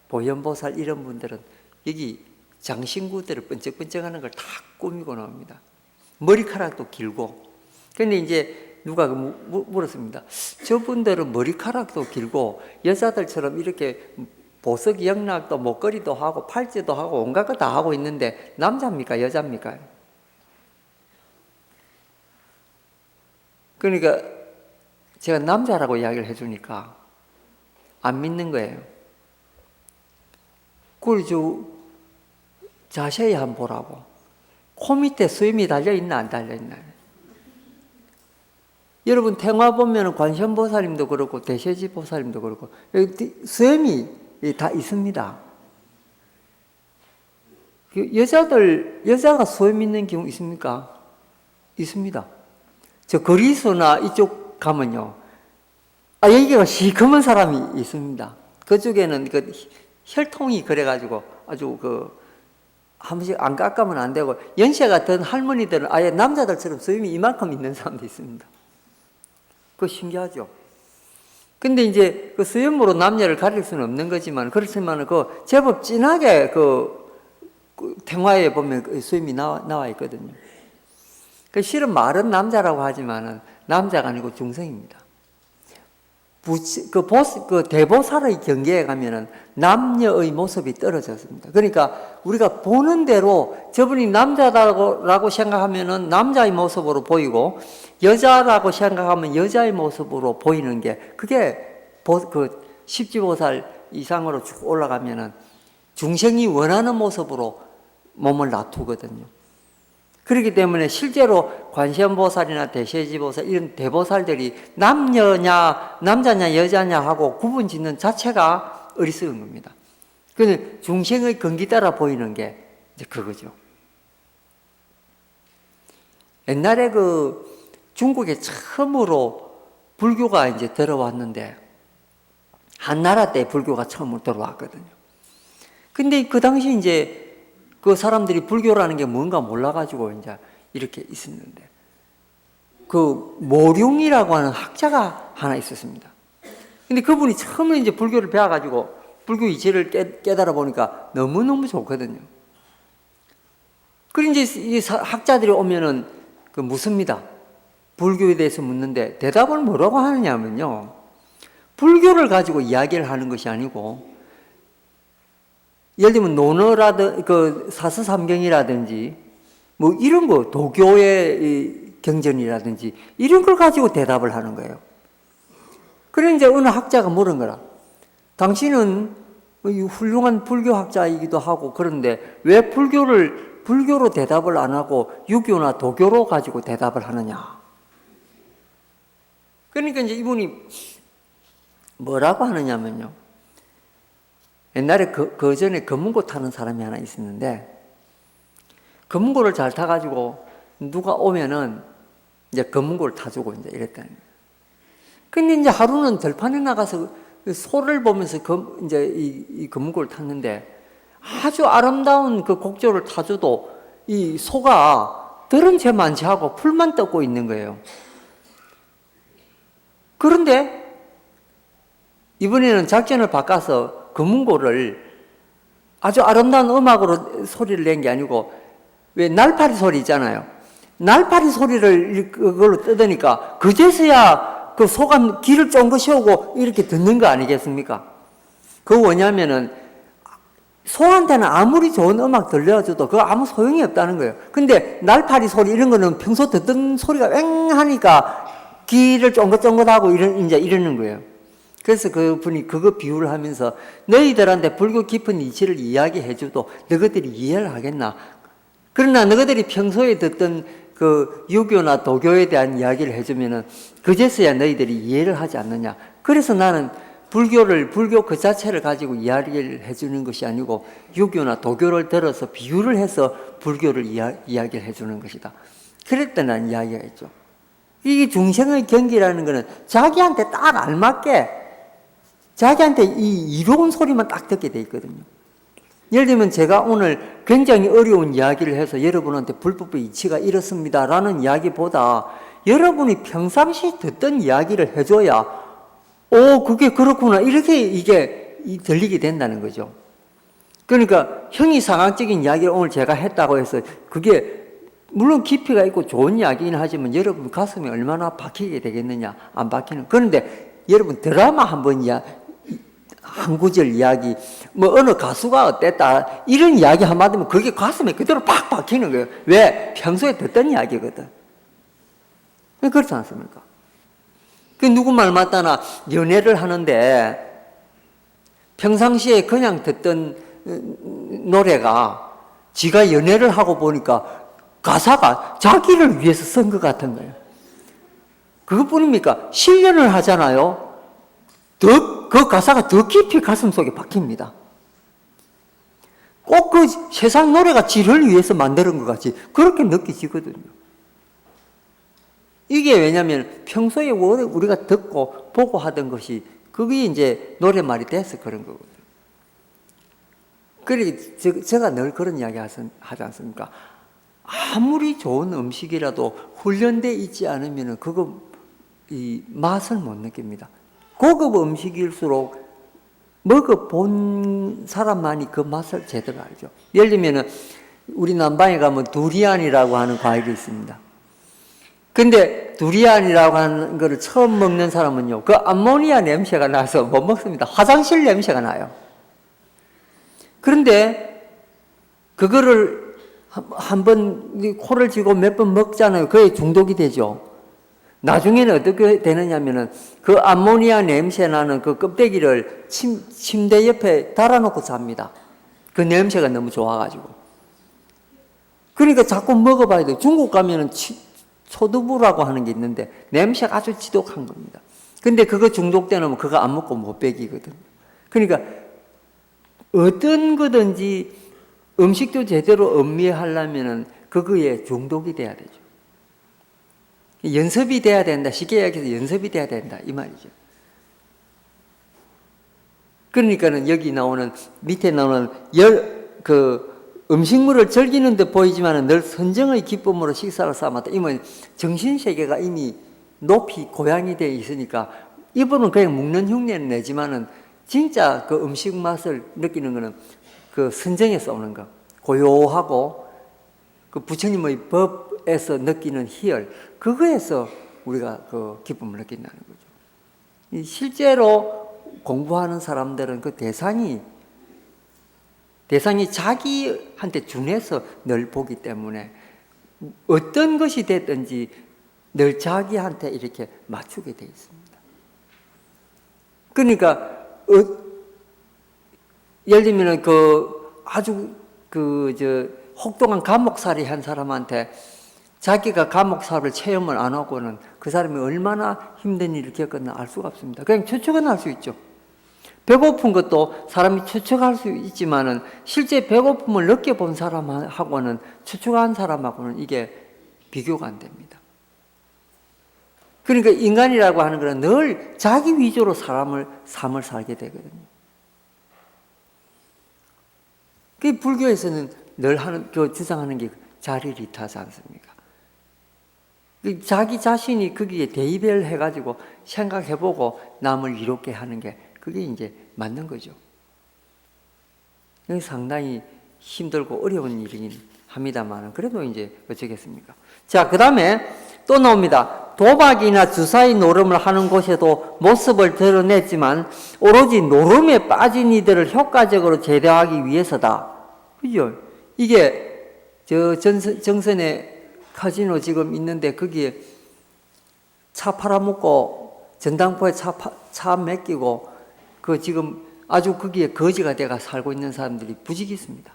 보현보살 이런 분들은 여기 장신구들을 번쩍번쩍하는 걸 다 꾸미고 나옵니다. 머리카락도 길고. 근데 이제 누가 물었습니다. 저분들은 머리카락도 길고 여자들처럼 이렇게 보석 영락도 목걸이도 하고 팔찌도 하고 온갖 거 다 하고 있는데 남자입니까 여자입니까? 그러니까 제가 남자라고 이야기를 해주니까 안 믿는 거예요. 그래서 자세히 한번 보라고. 코 밑에 수염이 달려있나 안 달려있나. 여러분 탱화 보면 관세음보살님도 그렇고 대세지보살님도 그렇고 여기 수염이 다 있습니다. 여자가 수염 있는 경우 있습니까? 있습니다. 저 그리스나 이쪽 가면요, 여기가 시커먼 사람이 있습니다. 그쪽에는 그 혈통이 그래가지고 아주 한 번씩 안 깎으면 안 되고, 연세 같은 할머니들은 아예 남자들처럼 수염이 이만큼 있는 사람도 있습니다. 그거 신기하죠? 근데 이제 그 수염으로 남녀를 가릴 수는 없는 거지만, 그렇지만 제법 진하게 그 생화에 보면 그 수염이 나와 있거든요. 그 실은 말은 남자라고 하지만은 남자가 아니고 중성입니다. 그 대보살의 경계에 가면은 남녀의 모습이 떨어졌습니다. 그러니까 우리가 보는 대로 저분이 남자라고 생각하면은 남자의 모습으로 보이고 여자라고 생각하면 여자의 모습으로 보이는 게 그게 그 십지보살 이상으로 쭉 올라가면은 중생이 원하는 모습으로 몸을 놔두거든요. 그렇기 때문에 실제로 관세음보살이나 대세지보살 이런 대보살들이 남자냐 여자냐 하고 구분 짓는 자체가 어리석은 겁니다. 근데 중생의 근기 따라 보이는 게 이제 그거죠. 옛날에 그 중국에 처음으로 불교가 이제 들어왔는데 한나라 때 불교가 처음으로 들어왔거든요. 근데 그 당시 이제 그 사람들이 불교라는 게 뭔가 몰라가지고 이제 이렇게 있었는데, 그 모룡이라고 하는 학자가 하나 있었습니다. 근데 그분이 처음에 이제 불교를 배워가지고 불교 이치를 깨달아 보니까 너무너무 좋거든요. 그리고 이제 이 학자들이 오면은 그 묻습니다. 불교에 대해서 묻는데 대답을 뭐라고 하느냐면요. 불교를 가지고 이야기를 하는 것이 아니고, 예를 들면 그 사서삼경이라든지 뭐 이런 거 도교의 경전이라든지 이런 걸 가지고 대답을 하는 거예요. 그래 이제 어느 학자가 물은 거라. 당신은 훌륭한 불교학자이기도 하고 그런데 왜 불교로 대답을 안 하고 유교나 도교로 가지고 대답을 하느냐. 그러니까 이제 이분이 뭐라고 하느냐면요. 옛날에 그 전에 검은고 타는 사람이 하나 있었는데, 검은고를 잘 타가지고 누가 오면은 이제 검은고를 타주고 이제 이랬다는 거예요. 근데 이제 하루는 들판에 나가서 소를 보면서 이제 이 검은고를 탔는데 아주 아름다운 그 곡조를 타줘도 이 소가 들은 채 많지 하고 풀만 뜯고 있는 거예요. 그런데 이번에는 작전을 바꿔서 검은고를 아주 아름다운 음악으로 소리를 낸 게 아니고, 왜 날파리 소리 있잖아요. 날파리 소리를 그걸로 뜯으니까 그제서야 그 소가 귀를 쫑긋 세우고 이렇게 듣는 거 아니겠습니까? 그거 뭐냐면은 소한테는 아무리 좋은 음악 들려줘도 그거 아무 소용이 없다는 거예요. 근데 날파리 소리 이런 거는 평소 듣던 소리가 왱 하니까 귀를 쫑긋쫑긋하고 이제 이러는 거예요. 그래서 그분이 그거 비유를 하면서 너희들한테 불교 깊은 이치를 이야기해줘도 너희들이 이해를 하겠나? 그러나 너희들이 평소에 듣던 그 유교나 도교에 대한 이야기를 해주면은 그제서야 너희들이 이해를 하지 않느냐? 그래서 나는 불교 그 자체를 가지고 이야기를 해주는 것이 아니고 유교나 도교를 들어서 비유를 해서 불교를 이야기를 해주는 것이다. 그랬던 난 이야기가 있죠. 이 중생의 경기라는 것은 자기한테 딱 알맞게 자기한테 이 이로운 소리만 딱 듣게 돼 있거든요. 예를 들면 제가 오늘 굉장히 어려운 이야기를 해서 여러분한테 불법의 이치가 이렇습니다라는 이야기보다 여러분이 평상시 듣던 이야기를 해줘야 그게 그렇구나 이렇게 이게 들리게 된다는 거죠. 그러니까 형이상학적인 이야기를 오늘 제가 했다고 해서 그게 물론 깊이가 있고 좋은 이야기긴 하지만 여러분 가슴에 얼마나 박히게 되겠느냐, 안 박히는. 그런데 여러분 드라마 한번 한 구절 이야기, 뭐 어느 가수가 어땠다 이런 이야기 한마디 하면 그게 가슴에 그대로 팍 박히는 거예요. 왜? 평소에 듣던 이야기거든. 그렇지 않습니까? 그 누구 말 맞다나 연애를 하는데 평상시에 그냥 듣던 노래가 지가 연애를 하고 보니까 가사가 자기를 위해서 쓴 것 같은 거예요. 그것뿐입니까? 실련을 하잖아요. 그 가사가 더 깊이 가슴 속에 박힙니다. 꼭 그 세상 노래가 지를 위해서 만드는 것 같이 그렇게 느껴지거든요. 이게 왜냐하면 평소에 우리가 듣고 보고 하던 것이 그게 이제 노래말이 돼서 그런 거거든요. 그러니까 제가 늘 그런 이야기 하지 않습니까? 아무리 좋은 음식이라도 훈련되어 있지 않으면 이 맛을 못 느낍니다. 고급 음식일수록 먹어본 사람만이 그 맛을 제대로 알죠. 예를 들면은 우리 남방에 가면 두리안이라고 하는 과일이 있습니다. 근데 두리안이라고 하는 거를 처음 먹는 사람은요, 그 암모니아 냄새가 나서 못 먹습니다. 화장실 냄새가 나요. 그런데 그거를 한번 코를 쥐고 몇 번 먹잖아요. 그게 중독이 되죠. 나중에는 어떻게 되느냐면은 그 암모니아 냄새 나는 그 껍데기를 침대 옆에 달아놓고 잡니다. 그 냄새가 너무 좋아가지고. 그러니까 자꾸 먹어봐야 돼요. 중국 가면은 초두부라고 하는 게 있는데 냄새가 아주 지독한 겁니다. 근데 그거 중독되면 그거 안 먹고 못 배기거든요. 그러니까 어떤 거든지 음식도 제대로 음미하려면은 그거에 중독이 돼야 되죠. 연습이 돼야 된다. 쉽게 이야기해서 연습이 돼야 된다. 이 말이죠. 그러니까는 여기 나오는, 밑에 나오는 음식물을 즐기는 듯 보이지만 늘 선정의 기쁨으로 식사를 삼았다. 이면 정신세계가 이미 높이 고양이 되어 있으니까 이분은 그냥 먹는 흉내는 내지만은 진짜 그 음식 맛을 느끼는 거는 그 선정에서 오는 거. 고요하고 그 부처님의 법에서 느끼는 희열. 그거에서 우리가 그 기쁨을 느낀다는 거죠. 실제로 공부하는 사람들은 그 대상이 자기한테 준해서 늘 보기 때문에 어떤 것이 됐든지 늘 자기한테 이렇게 맞추게 돼 있습니다. 그러니까 예를 들면 아주 혹독한 감옥살이 한 사람한테 자기가 감옥살을 체험을 안 하고는 그 사람이 얼마나 힘든 일을 겪었나 알 수가 없습니다. 그냥 추측은 할 수 있죠. 배고픈 것도 사람이 추측할 수 있지만은 실제 배고픔을 느껴본 사람하고는 추측한 사람하고는 이게 비교가 안 됩니다. 그러니까 인간이라고 하는 것은 늘 자기 위주로 삶을 살게 되거든요. 그 불교에서는 늘 주장하는 게 자리리타지 않습니까? 자기 자신이 거기에 대입을 해가지고 생각해보고 남을 이롭게 하는 게 그게 이제 맞는 거죠. 상당히 힘들고 어려운 일이긴 합니다만 그래도 이제 어쩌겠습니까? 자, 그 다음에 또 나옵니다. 도박이나 주사위 노름을 하는 곳에도 모습을 드러냈지만 오로지 노름에 빠진 이들을 효과적으로 제대하기 위해서다. 그죠? 이게 정선에 카지노 지금 있는데 거기에 차 팔아먹고 전당포에 차 맡기고 그 지금 아주 거기에 거지가 돼가 살고 있는 사람들이 부지기 있습니다.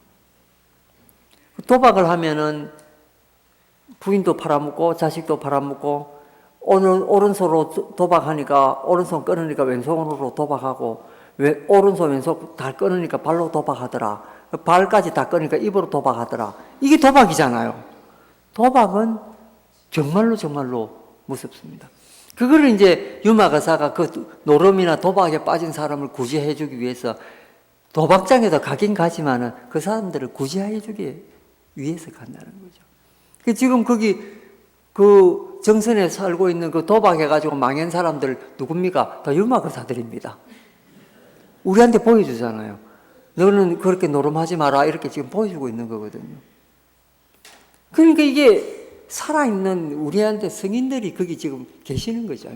도박을 하면은 부인도 팔아먹고 자식도 팔아먹고 오른손으로 도박하니까 오른손 끊으니까 왼손으로 도박하고 오른손 왼손 다 끊으니까 발로 도박하더라. 발까지 다 끊으니까 입으로 도박하더라. 이게 도박이잖아요. 도박은 정말로 무섭습니다. 그거를 이제 유마가사가 그 노름이나 도박에 빠진 사람을 구제해주기 위해서 도박장에도 가긴 가지만은 그 사람들을 구제해주기 위해서 간다는 거죠. 지금 거기 그 정선에 살고 있는 그 도박해가지고 망한 사람들 누굽니까? 다 유마가사들입니다. 우리한테 보여주잖아요. 너는 그렇게 노름하지 마라. 이렇게 지금 보여주고 있는 거거든요. 그러니까 이게 살아있는 우리한테 성인들이 거기 지금 계시는 거죠.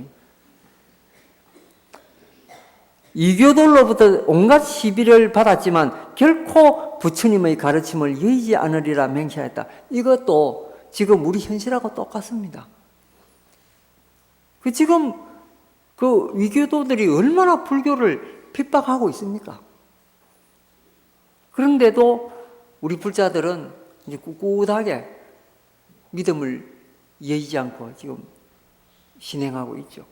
이교돌로부터 온갖 시비를 받았지만 결코 부처님의 가르침을 여의지 않으리라 맹세했다. 이것도 지금 우리 현실하고 똑같습니다. 지금 그 위교도들이 얼마나 불교를 핍박하고 있습니까? 그런데도 우리 불자들은 이제 꿋꿋하게 믿음을 여의지 않고 지금 신행하고 있죠.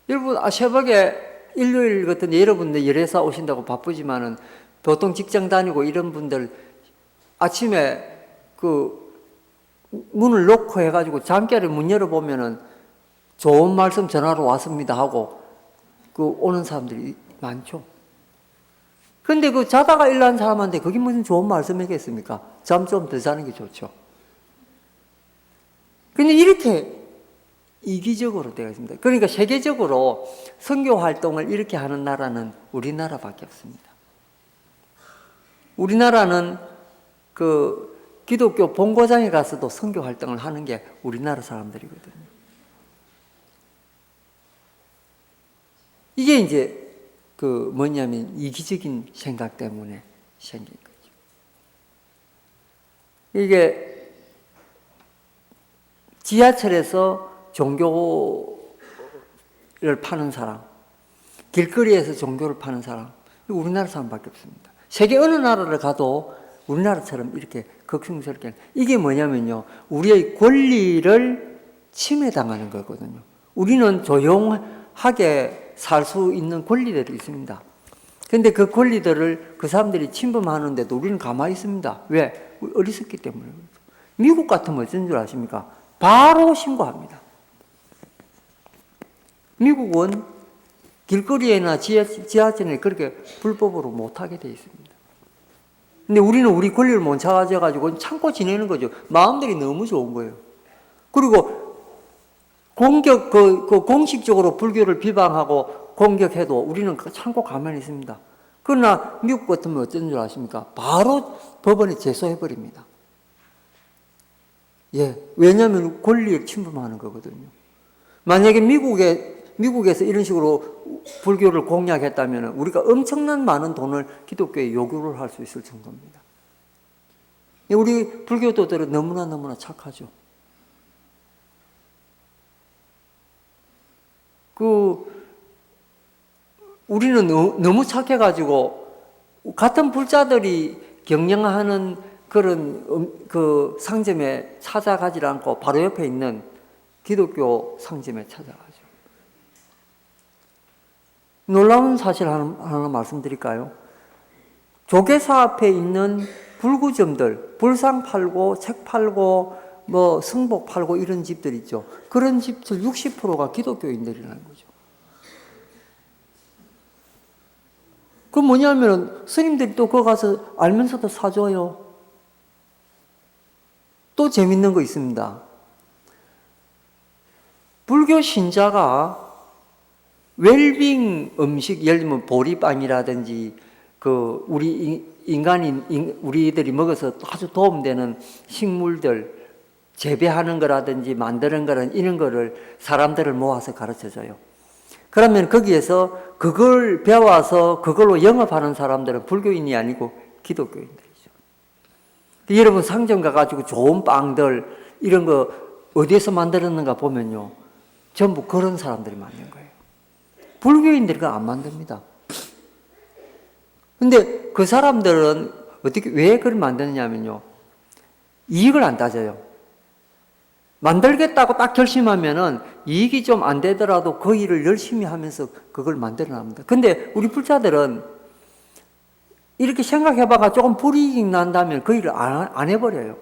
여러분, 새벽에 일요일 같은 여러분들 열애사 오신다고 바쁘지만은 보통 직장 다니고 이런 분들 아침에 그 문을 놓고 해가지고 잠결에 문 열어보면은 좋은 말씀 전하러 왔습니다 하고 그 오는 사람들이 많죠. 근데 그 자다가 일어난 사람한테 그게 무슨 좋은 말씀이겠습니까? 잠 좀 더 자는 게 좋죠. 근데 이렇게 이기적으로 되어 있습니다. 그러니까 세계적으로 선교 활동을 이렇게 하는 나라는 우리나라밖에 없습니다. 우리나라는 그 기독교 본고장에 가서도 선교 활동을 하는 게 우리나라 사람들이거든요. 이게 이제 그 뭐냐면 이기적인 생각 때문에 생긴 거죠. 이게 지하철에서 종교를 파는 사람, 길거리에서 종교를 파는 사람, 우리나라 사람밖에 없습니다. 세계 어느 나라를 가도 우리나라처럼 이렇게 걱정스럽게, 이게 뭐냐면요, 우리의 권리를 침해당하는 거거든요. 우리는 조용하게 살 수 있는 권리들이 있습니다. 근데 그 권리들을 그 사람들이 침범하는데도 우리는 가만히 있습니다. 왜? 어리석기 때문에. 미국 같으면 어쩐 줄 아십니까? 바로 신고합니다. 미국은 길거리에나 지하철에 그렇게 불법으로 못하게 돼 있습니다. 근데 우리는 우리 권리를 못 찾아가지고 참고 지내는 거죠. 마음들이 너무 좋은 거예요. 그리고 공식적으로 불교를 비방하고 공격해도 우리는 참고 가만히 있습니다. 그러나 미국 같으면 어떤 줄 아십니까? 바로 법원에 제소해버립니다. 예, 왜냐하면 권리를 침범하는 거거든요. 만약에 미국에서 이런 식으로 불교를 공략했다면 우리가 엄청난 많은 돈을 기독교에 요구를 할 수 있을 정도입니다. 우리 불교도들은 너무나 착하죠. 우리는 너무 착해가지고 같은 불자들이 경영하는 그런 그 상점에 찾아가지 않고 바로 옆에 있는 기독교 상점에 찾아가죠. 놀라운 사실 하나 말씀드릴까요? 조계사 앞에 있는 불구점들, 불상 팔고 책 팔고 뭐 성복 팔고 이런 집들 있죠. 그런 집들 60%가 기독교인들이라는 거죠. 그 뭐냐면 스님들이 또 거기 가서 알면서도 사줘요. 또 재밌는 거 있습니다. 불교 신자가 웰빙 음식, 예를 들면 보리빵이라든지 그 우리들이 먹어서 아주 도움되는 식물들 재배하는 거라든지 만드는 거라든지 이런 거를 사람들을 모아서 가르쳐줘요. 그러면 거기에서 그걸 배워서 그걸로 영업하는 사람들은 불교인이 아니고 기독교인들이죠. 여러분 상점 가가지고 좋은 빵들 이런 거 어디에서 만들었는가 보면요, 전부 그런 사람들이 만든 거예요. 불교인들이 그거 안 만듭니다. 근데 그 사람들은 왜 그걸 만드느냐면요, 이익을 안 따져요. 만들겠다고 딱 결심하면은 이익이 좀 안 되더라도 그 일을 열심히 하면서 그걸 만들어 납니다. 근데 우리 불자들은 이렇게 생각해봐가 조금 불이익 난다면 그 일을 안 해버려요.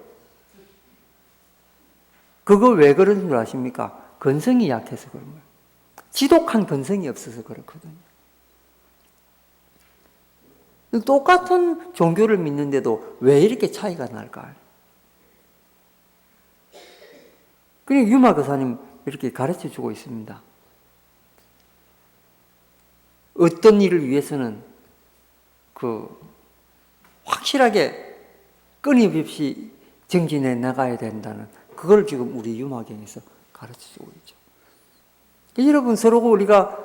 그거 왜 그런 줄 아십니까? 근성이 약해서 그런 거예요. 지독한 근성이 없어서 그렇거든요. 똑같은 종교를 믿는데도 왜 이렇게 차이가 날까요? 그러니까 유마 교사님 이렇게 가르쳐 주고 있습니다. 어떤 일을 위해서는 확실하게 끊임없이 정진해 나가야 된다는 그걸 지금 우리 유마경에서 가르쳐 주고 있죠. 여러분 서로 우리가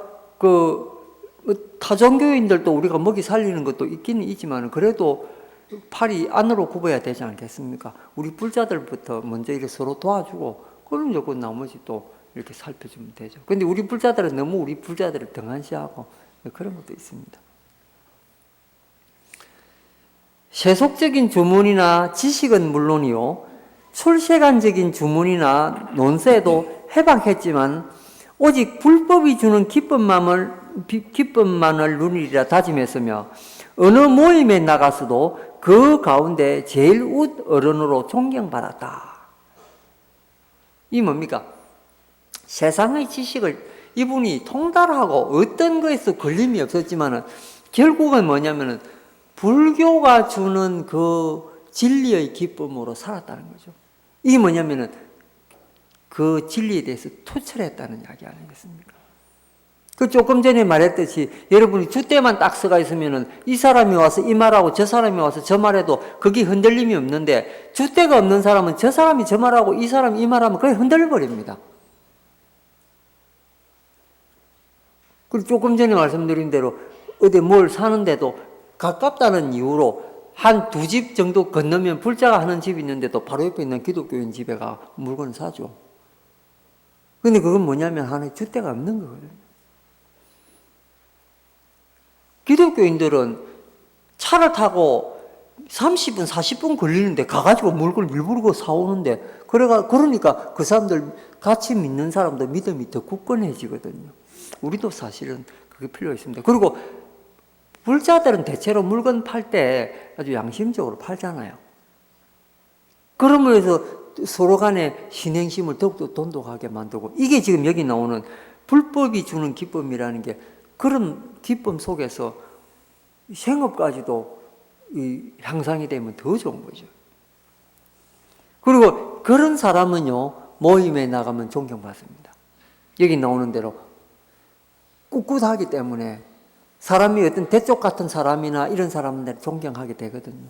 타종교인들도 우리가 먹이 살리는 것도 있기는 있지만 그래도 팔이 안으로 굽어야 되지 않겠습니까? 우리 불자들부터 먼저 이렇게 서로 도와주고 그럼 조금 나머지 또 이렇게 살펴주면 되죠. 근데 우리 불자들은 너무 우리 불자들을 등한시하고 그런 것도 있습니다. 세속적인 주문이나 지식은 물론이요, 출세관적인 주문이나 논세도 해방했지만 오직 불법이 주는 기쁨만을 누리리라 다짐했으며 어느 모임에 나가서도 그 가운데 제일 웃 어른으로 존경받았다. 이 뭡니까? 세상의 지식을 이분이 통달하고 어떤 거에서 걸림이 없었지만은 결국은 뭐냐면은 불교가 주는 그 진리의 기쁨으로 살았다는 거죠. 이게 뭐냐면은 그 진리에 대해서 투철했다는 이야기 아니겠습니까? 그 조금 전에 말했듯이 여러분이 줏대만 딱 서가 있으면은 이 사람이 와서 이 말하고 저 사람이 와서 저 말해도 그게 흔들림이 없는데 줏대가 없는 사람은 저 사람이 저 말하고 이 사람이 이 말하면 그게 흔들려 버립니다. 그리고 조금 전에 말씀드린 대로 어디 뭘 사는데도 가깝다는 이유로 한 두 집 정도 건너면 불자가 하는 집이 있는데도 바로 옆에 있는 기독교인 집에 가 물건을 사죠. 근데 그건 뭐냐면 하나의 줏대가 없는 거거든요. 기독교인들은 차를 타고 30분, 40분 걸리는데 가가지고 물건을 일부러 사오는데 그러니까 그 사람들 같이 믿는 사람들 믿음이 더 굳건해지거든요. 우리도 사실은 그게 필요가 있습니다. 그리고 불자들은 대체로 물건 팔 때 아주 양심적으로 팔잖아요. 그러므로 해서 서로 간에 신행심을 더욱더 돈독하게 만들고 이게 지금 여기 나오는 불법이 주는 기쁨이라는 게 그런 기쁨 속에서 생업까지도 향상이 되면 더 좋은 거죠. 그리고 그런 사람은요, 모임에 나가면 존경받습니다. 여기 나오는 대로 꿋꿋하기 때문에 사람이 어떤 대쪽 같은 사람이나 이런 사람들 존경하게 되거든요.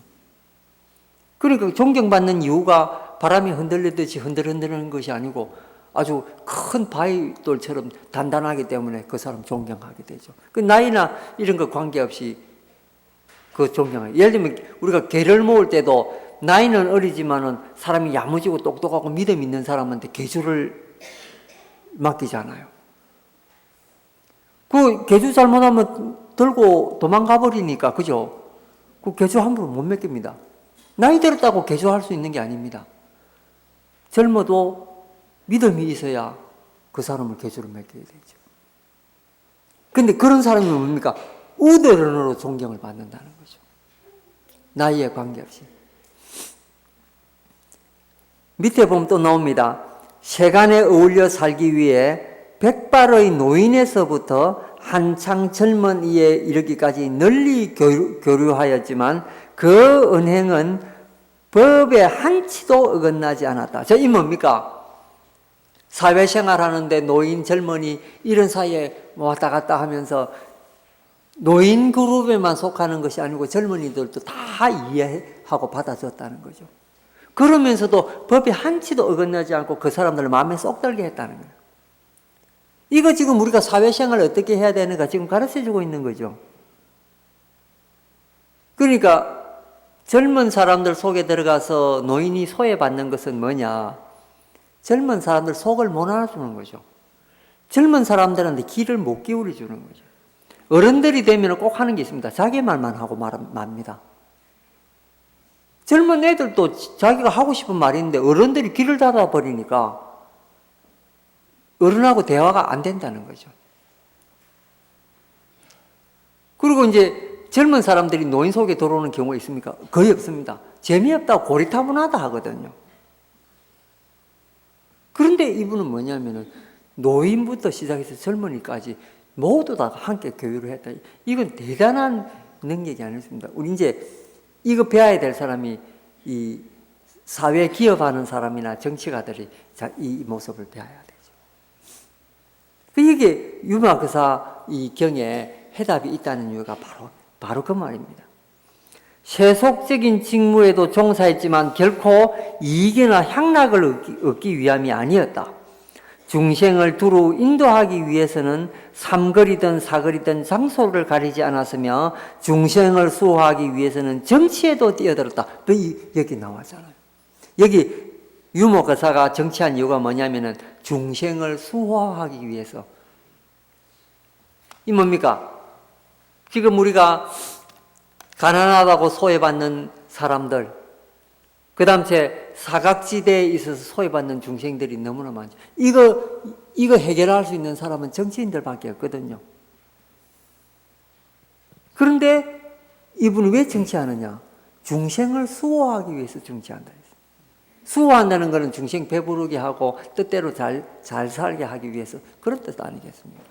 그러니까 존경받는 이유가 바람이 흔들리듯이 흔들흔들하는 것이 아니고 아주 큰 바위돌처럼 단단하기 때문에 그 사람 존경하게 되죠. 그 나이나 이런 거 관계없이 그 존경하게. 예를 들면 우리가 개를 모을 때도 나이는 어리지만은 사람이 야무지고 똑똑하고 믿음 있는 사람한테 개주를 맡기잖아요. 그 개주 잘못하면 들고 도망가 버리니까 그죠? 그 개주 함부로 못 맡깁니다. 나이 들었다고 개주할 수 있는 게 아닙니다. 젊어도 믿음이 있어야 그 사람을 개주를 맡겨야 되죠. 근데 그런 사람이 뭡니까? 우대론으로 존경을 받는다는 거죠. 나이에 관계없이. 밑에 보면 또 나옵니다. 세간에 어울려 살기 위해 백발의 노인에서부터 한창 젊은 이에 이르기까지 널리 교류하였지만 그 은행은 법에 한치도 어긋나지 않았다. 이 뭡니까? 사회생활 하는데 노인, 젊은이 이런 사이에 왔다 갔다 하면서 노인 그룹에만 속하는 것이 아니고 젊은이들도 다 이해하고 받아줬다는 거죠. 그러면서도 법이 한치도 어긋나지 않고 그 사람들을 마음에 쏙 들게 했다는 거예요. 이거 지금 우리가 사회생활을 어떻게 해야 되는가 지금 가르쳐주고 있는 거죠. 그러니까 젊은 사람들 속에 들어가서 노인이 소외받는 것은 뭐냐? 젊은 사람들 속을 못 알아주는 거죠. 젊은 사람들한테 귀를 못 기울여 주는 거죠. 어른들이 되면 꼭 하는 게 있습니다. 자기 말만 하고 맙니다. 젊은 애들도 자기가 하고 싶은 말이 있는데 어른들이 귀를 닫아버리니까 어른하고 대화가 안 된다는 거죠. 그리고 이제 젊은 사람들이 노인 속에 들어오는 경우가 있습니까? 거의 없습니다. 재미없다고 고리타분하다 하거든요. 그런데 이분은 뭐냐면은 노인부터 시작해서 젊은이까지 모두 다 함께 교류를 했다. 이건 대단한 능력이 아니었습니다. 우리 이제 이거 배워야 될 사람이 이 사회에 기업하는 사람이나 정치가들이 이 모습을 배워야 되죠. 이게 유마거사 이 경에 해답이 있다는 이유가 바로 그 말입니다. 세속적인 직무에도 종사했지만 결코 이익이나 향락을 얻기 위함이 아니었다. 중생을 두루 인도하기 위해서는 삼거리든 사거리든 장소를 가리지 않았으며 중생을 수호하기 위해서는 정치에도 뛰어들었다. 여기 나왔잖아요. 여기 유목거사가 정치한 이유가 뭐냐면은 중생을 수호하기 위해서. 이 뭡니까? 지금 우리가 가난하다고 소외받는 사람들, 그 다음 사각지대에 있어서 소외받는 중생들이 너무나 많죠. 이거 해결할 수 있는 사람은 정치인들밖에 없거든요. 그런데 이분은 왜 정치하느냐? 중생을 수호하기 위해서 정치한다. 수호한다는 것은 중생 배부르게 하고 뜻대로 잘 살게 하기 위해서 그런 뜻 아니겠습니까?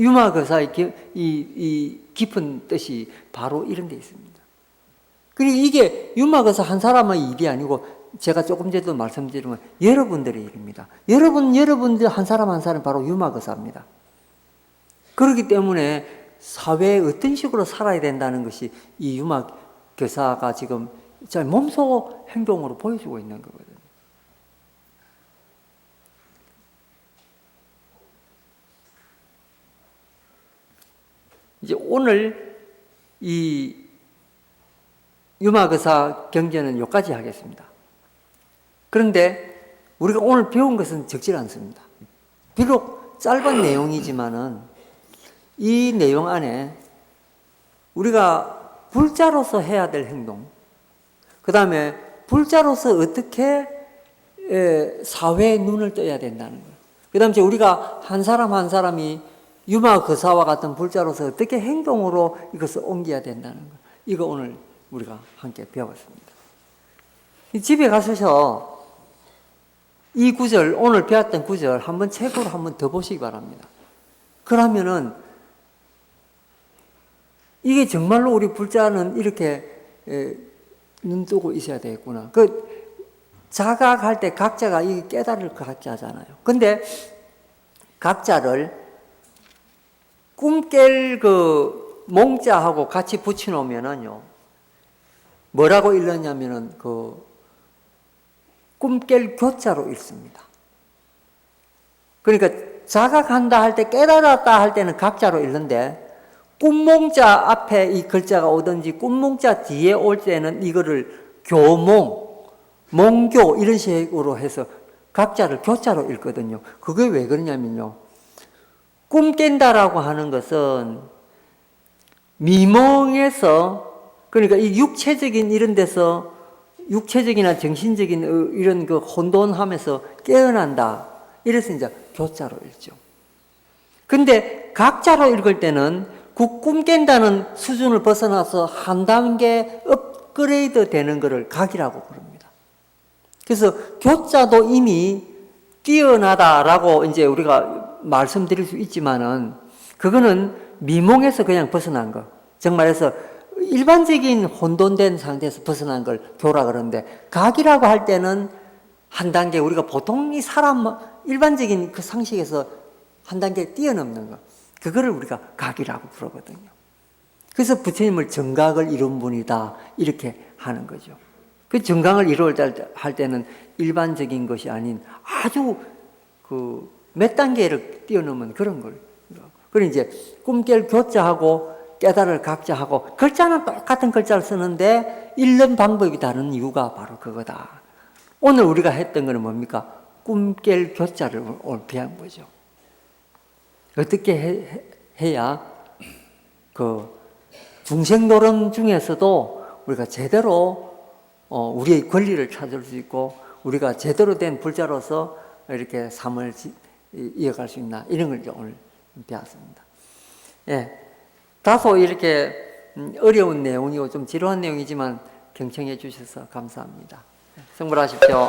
유마거사의 이 깊은 뜻이 바로 이런 데 있습니다. 그리고 이게 유마거사 한 사람의 일이 아니고 제가 조금 전에도 말씀드리면 여러분들의 일입니다. 여러분들 한 사람 한 사람 바로 유마거사입니다. 그렇기 때문에 사회에 어떤 식으로 살아야 된다는 것이 이 유마교사가 지금 잘 몸소 행동으로 보여주고 있는 거거든요. 이제 오늘 이 유마거사 경전은 여기까지 하겠습니다. 그런데 우리가 오늘 배운 것은 적지 않습니다. 비록 짧은 내용이지만은 이 내용 안에 우리가 불자로서 해야 될 행동, 그 다음에 불자로서 어떻게 사회에 눈을 떠야 된다는 것, 그 다음에 우리가 한 사람 한 사람이 유마거사와 같은 불자로서 어떻게 행동으로 이것을 옮겨야 된다는 것, 이거 오늘 우리가 함께 배웠습니다. 집에 가셔서 이 구절, 오늘 배웠던 구절 한번 책으로 한번 더 보시기 바랍니다. 그러면은 이게 정말로 우리 불자는 이렇게 눈 뜨고 있어야 되겠구나. 자각할 때 각자가 이 깨달을 것 같지 하잖아요. 근데 각자를 꿈깰 그 몽자하고 같이 붙여놓으면은요, 뭐라고 읽느냐면은 꿈깰 교자로 읽습니다. 그러니까 자각한다 할 때, 깨달았다 할 때는 각자로 읽는데, 꿈몽자 앞에 이 글자가 오든지 꿈몽자 뒤에 올 때는 이거를 교몽, 몽교 이런 식으로 해서 각자를 교자로 읽거든요. 그게 왜 그러냐면요, 꿈 깬다라고 하는 것은 미몽에서, 그러니까 이 육체적인 이런 데서 육체적이나 정신적인 이런 그 혼돈함에서 깨어난다. 이래서 이제 교자로 읽죠. 근데 각자로 읽을 때는 그 꿈 깬다는 수준을 벗어나서 한 단계 업그레이드 되는 것을 각이라고 부릅니다. 그래서 교자도 이미 뛰어나다라고 이제 우리가 말씀드릴 수 있지만은 그거는 미몽에서 그냥 벗어난 거. 정말해서 일반적인 혼돈된 상태에서 벗어난 걸 교라 그러는데, 각이라고 할 때는 한 단계, 우리가 보통 이 사람 일반적인 그 상식에서 한 단계 뛰어넘는 거, 그거를 우리가 각이라고 부르거든요. 그래서 부처님을 정각을 이룬 분이다 이렇게 하는 거죠. 그 정각을 이룰 때 할 때는 일반적인 것이 아닌 아주 몇 단계를 뛰어넘은 그런 걸. 그리고 이제 꿈깰 교자하고 깨달을 각자하고 글자는 똑같은 글자를 쓰는데 읽는 방법이 다른 이유가 바로 그거다. 오늘 우리가 했던 거는 뭡니까? 꿈깰 교자를 오늘 배운 거죠. 어떻게 해야 중생노론 중에서도 우리가 제대로 우리의 권리를 찾을 수 있고 우리가 제대로 된 불자로서 이렇게 삶을 이어갈 수 있나, 이런 걸 오늘 배웠습니다. 예, 다소 이렇게 어려운 내용이고 좀 지루한 내용이지만 경청해 주셔서 감사합니다. 성불하십시오.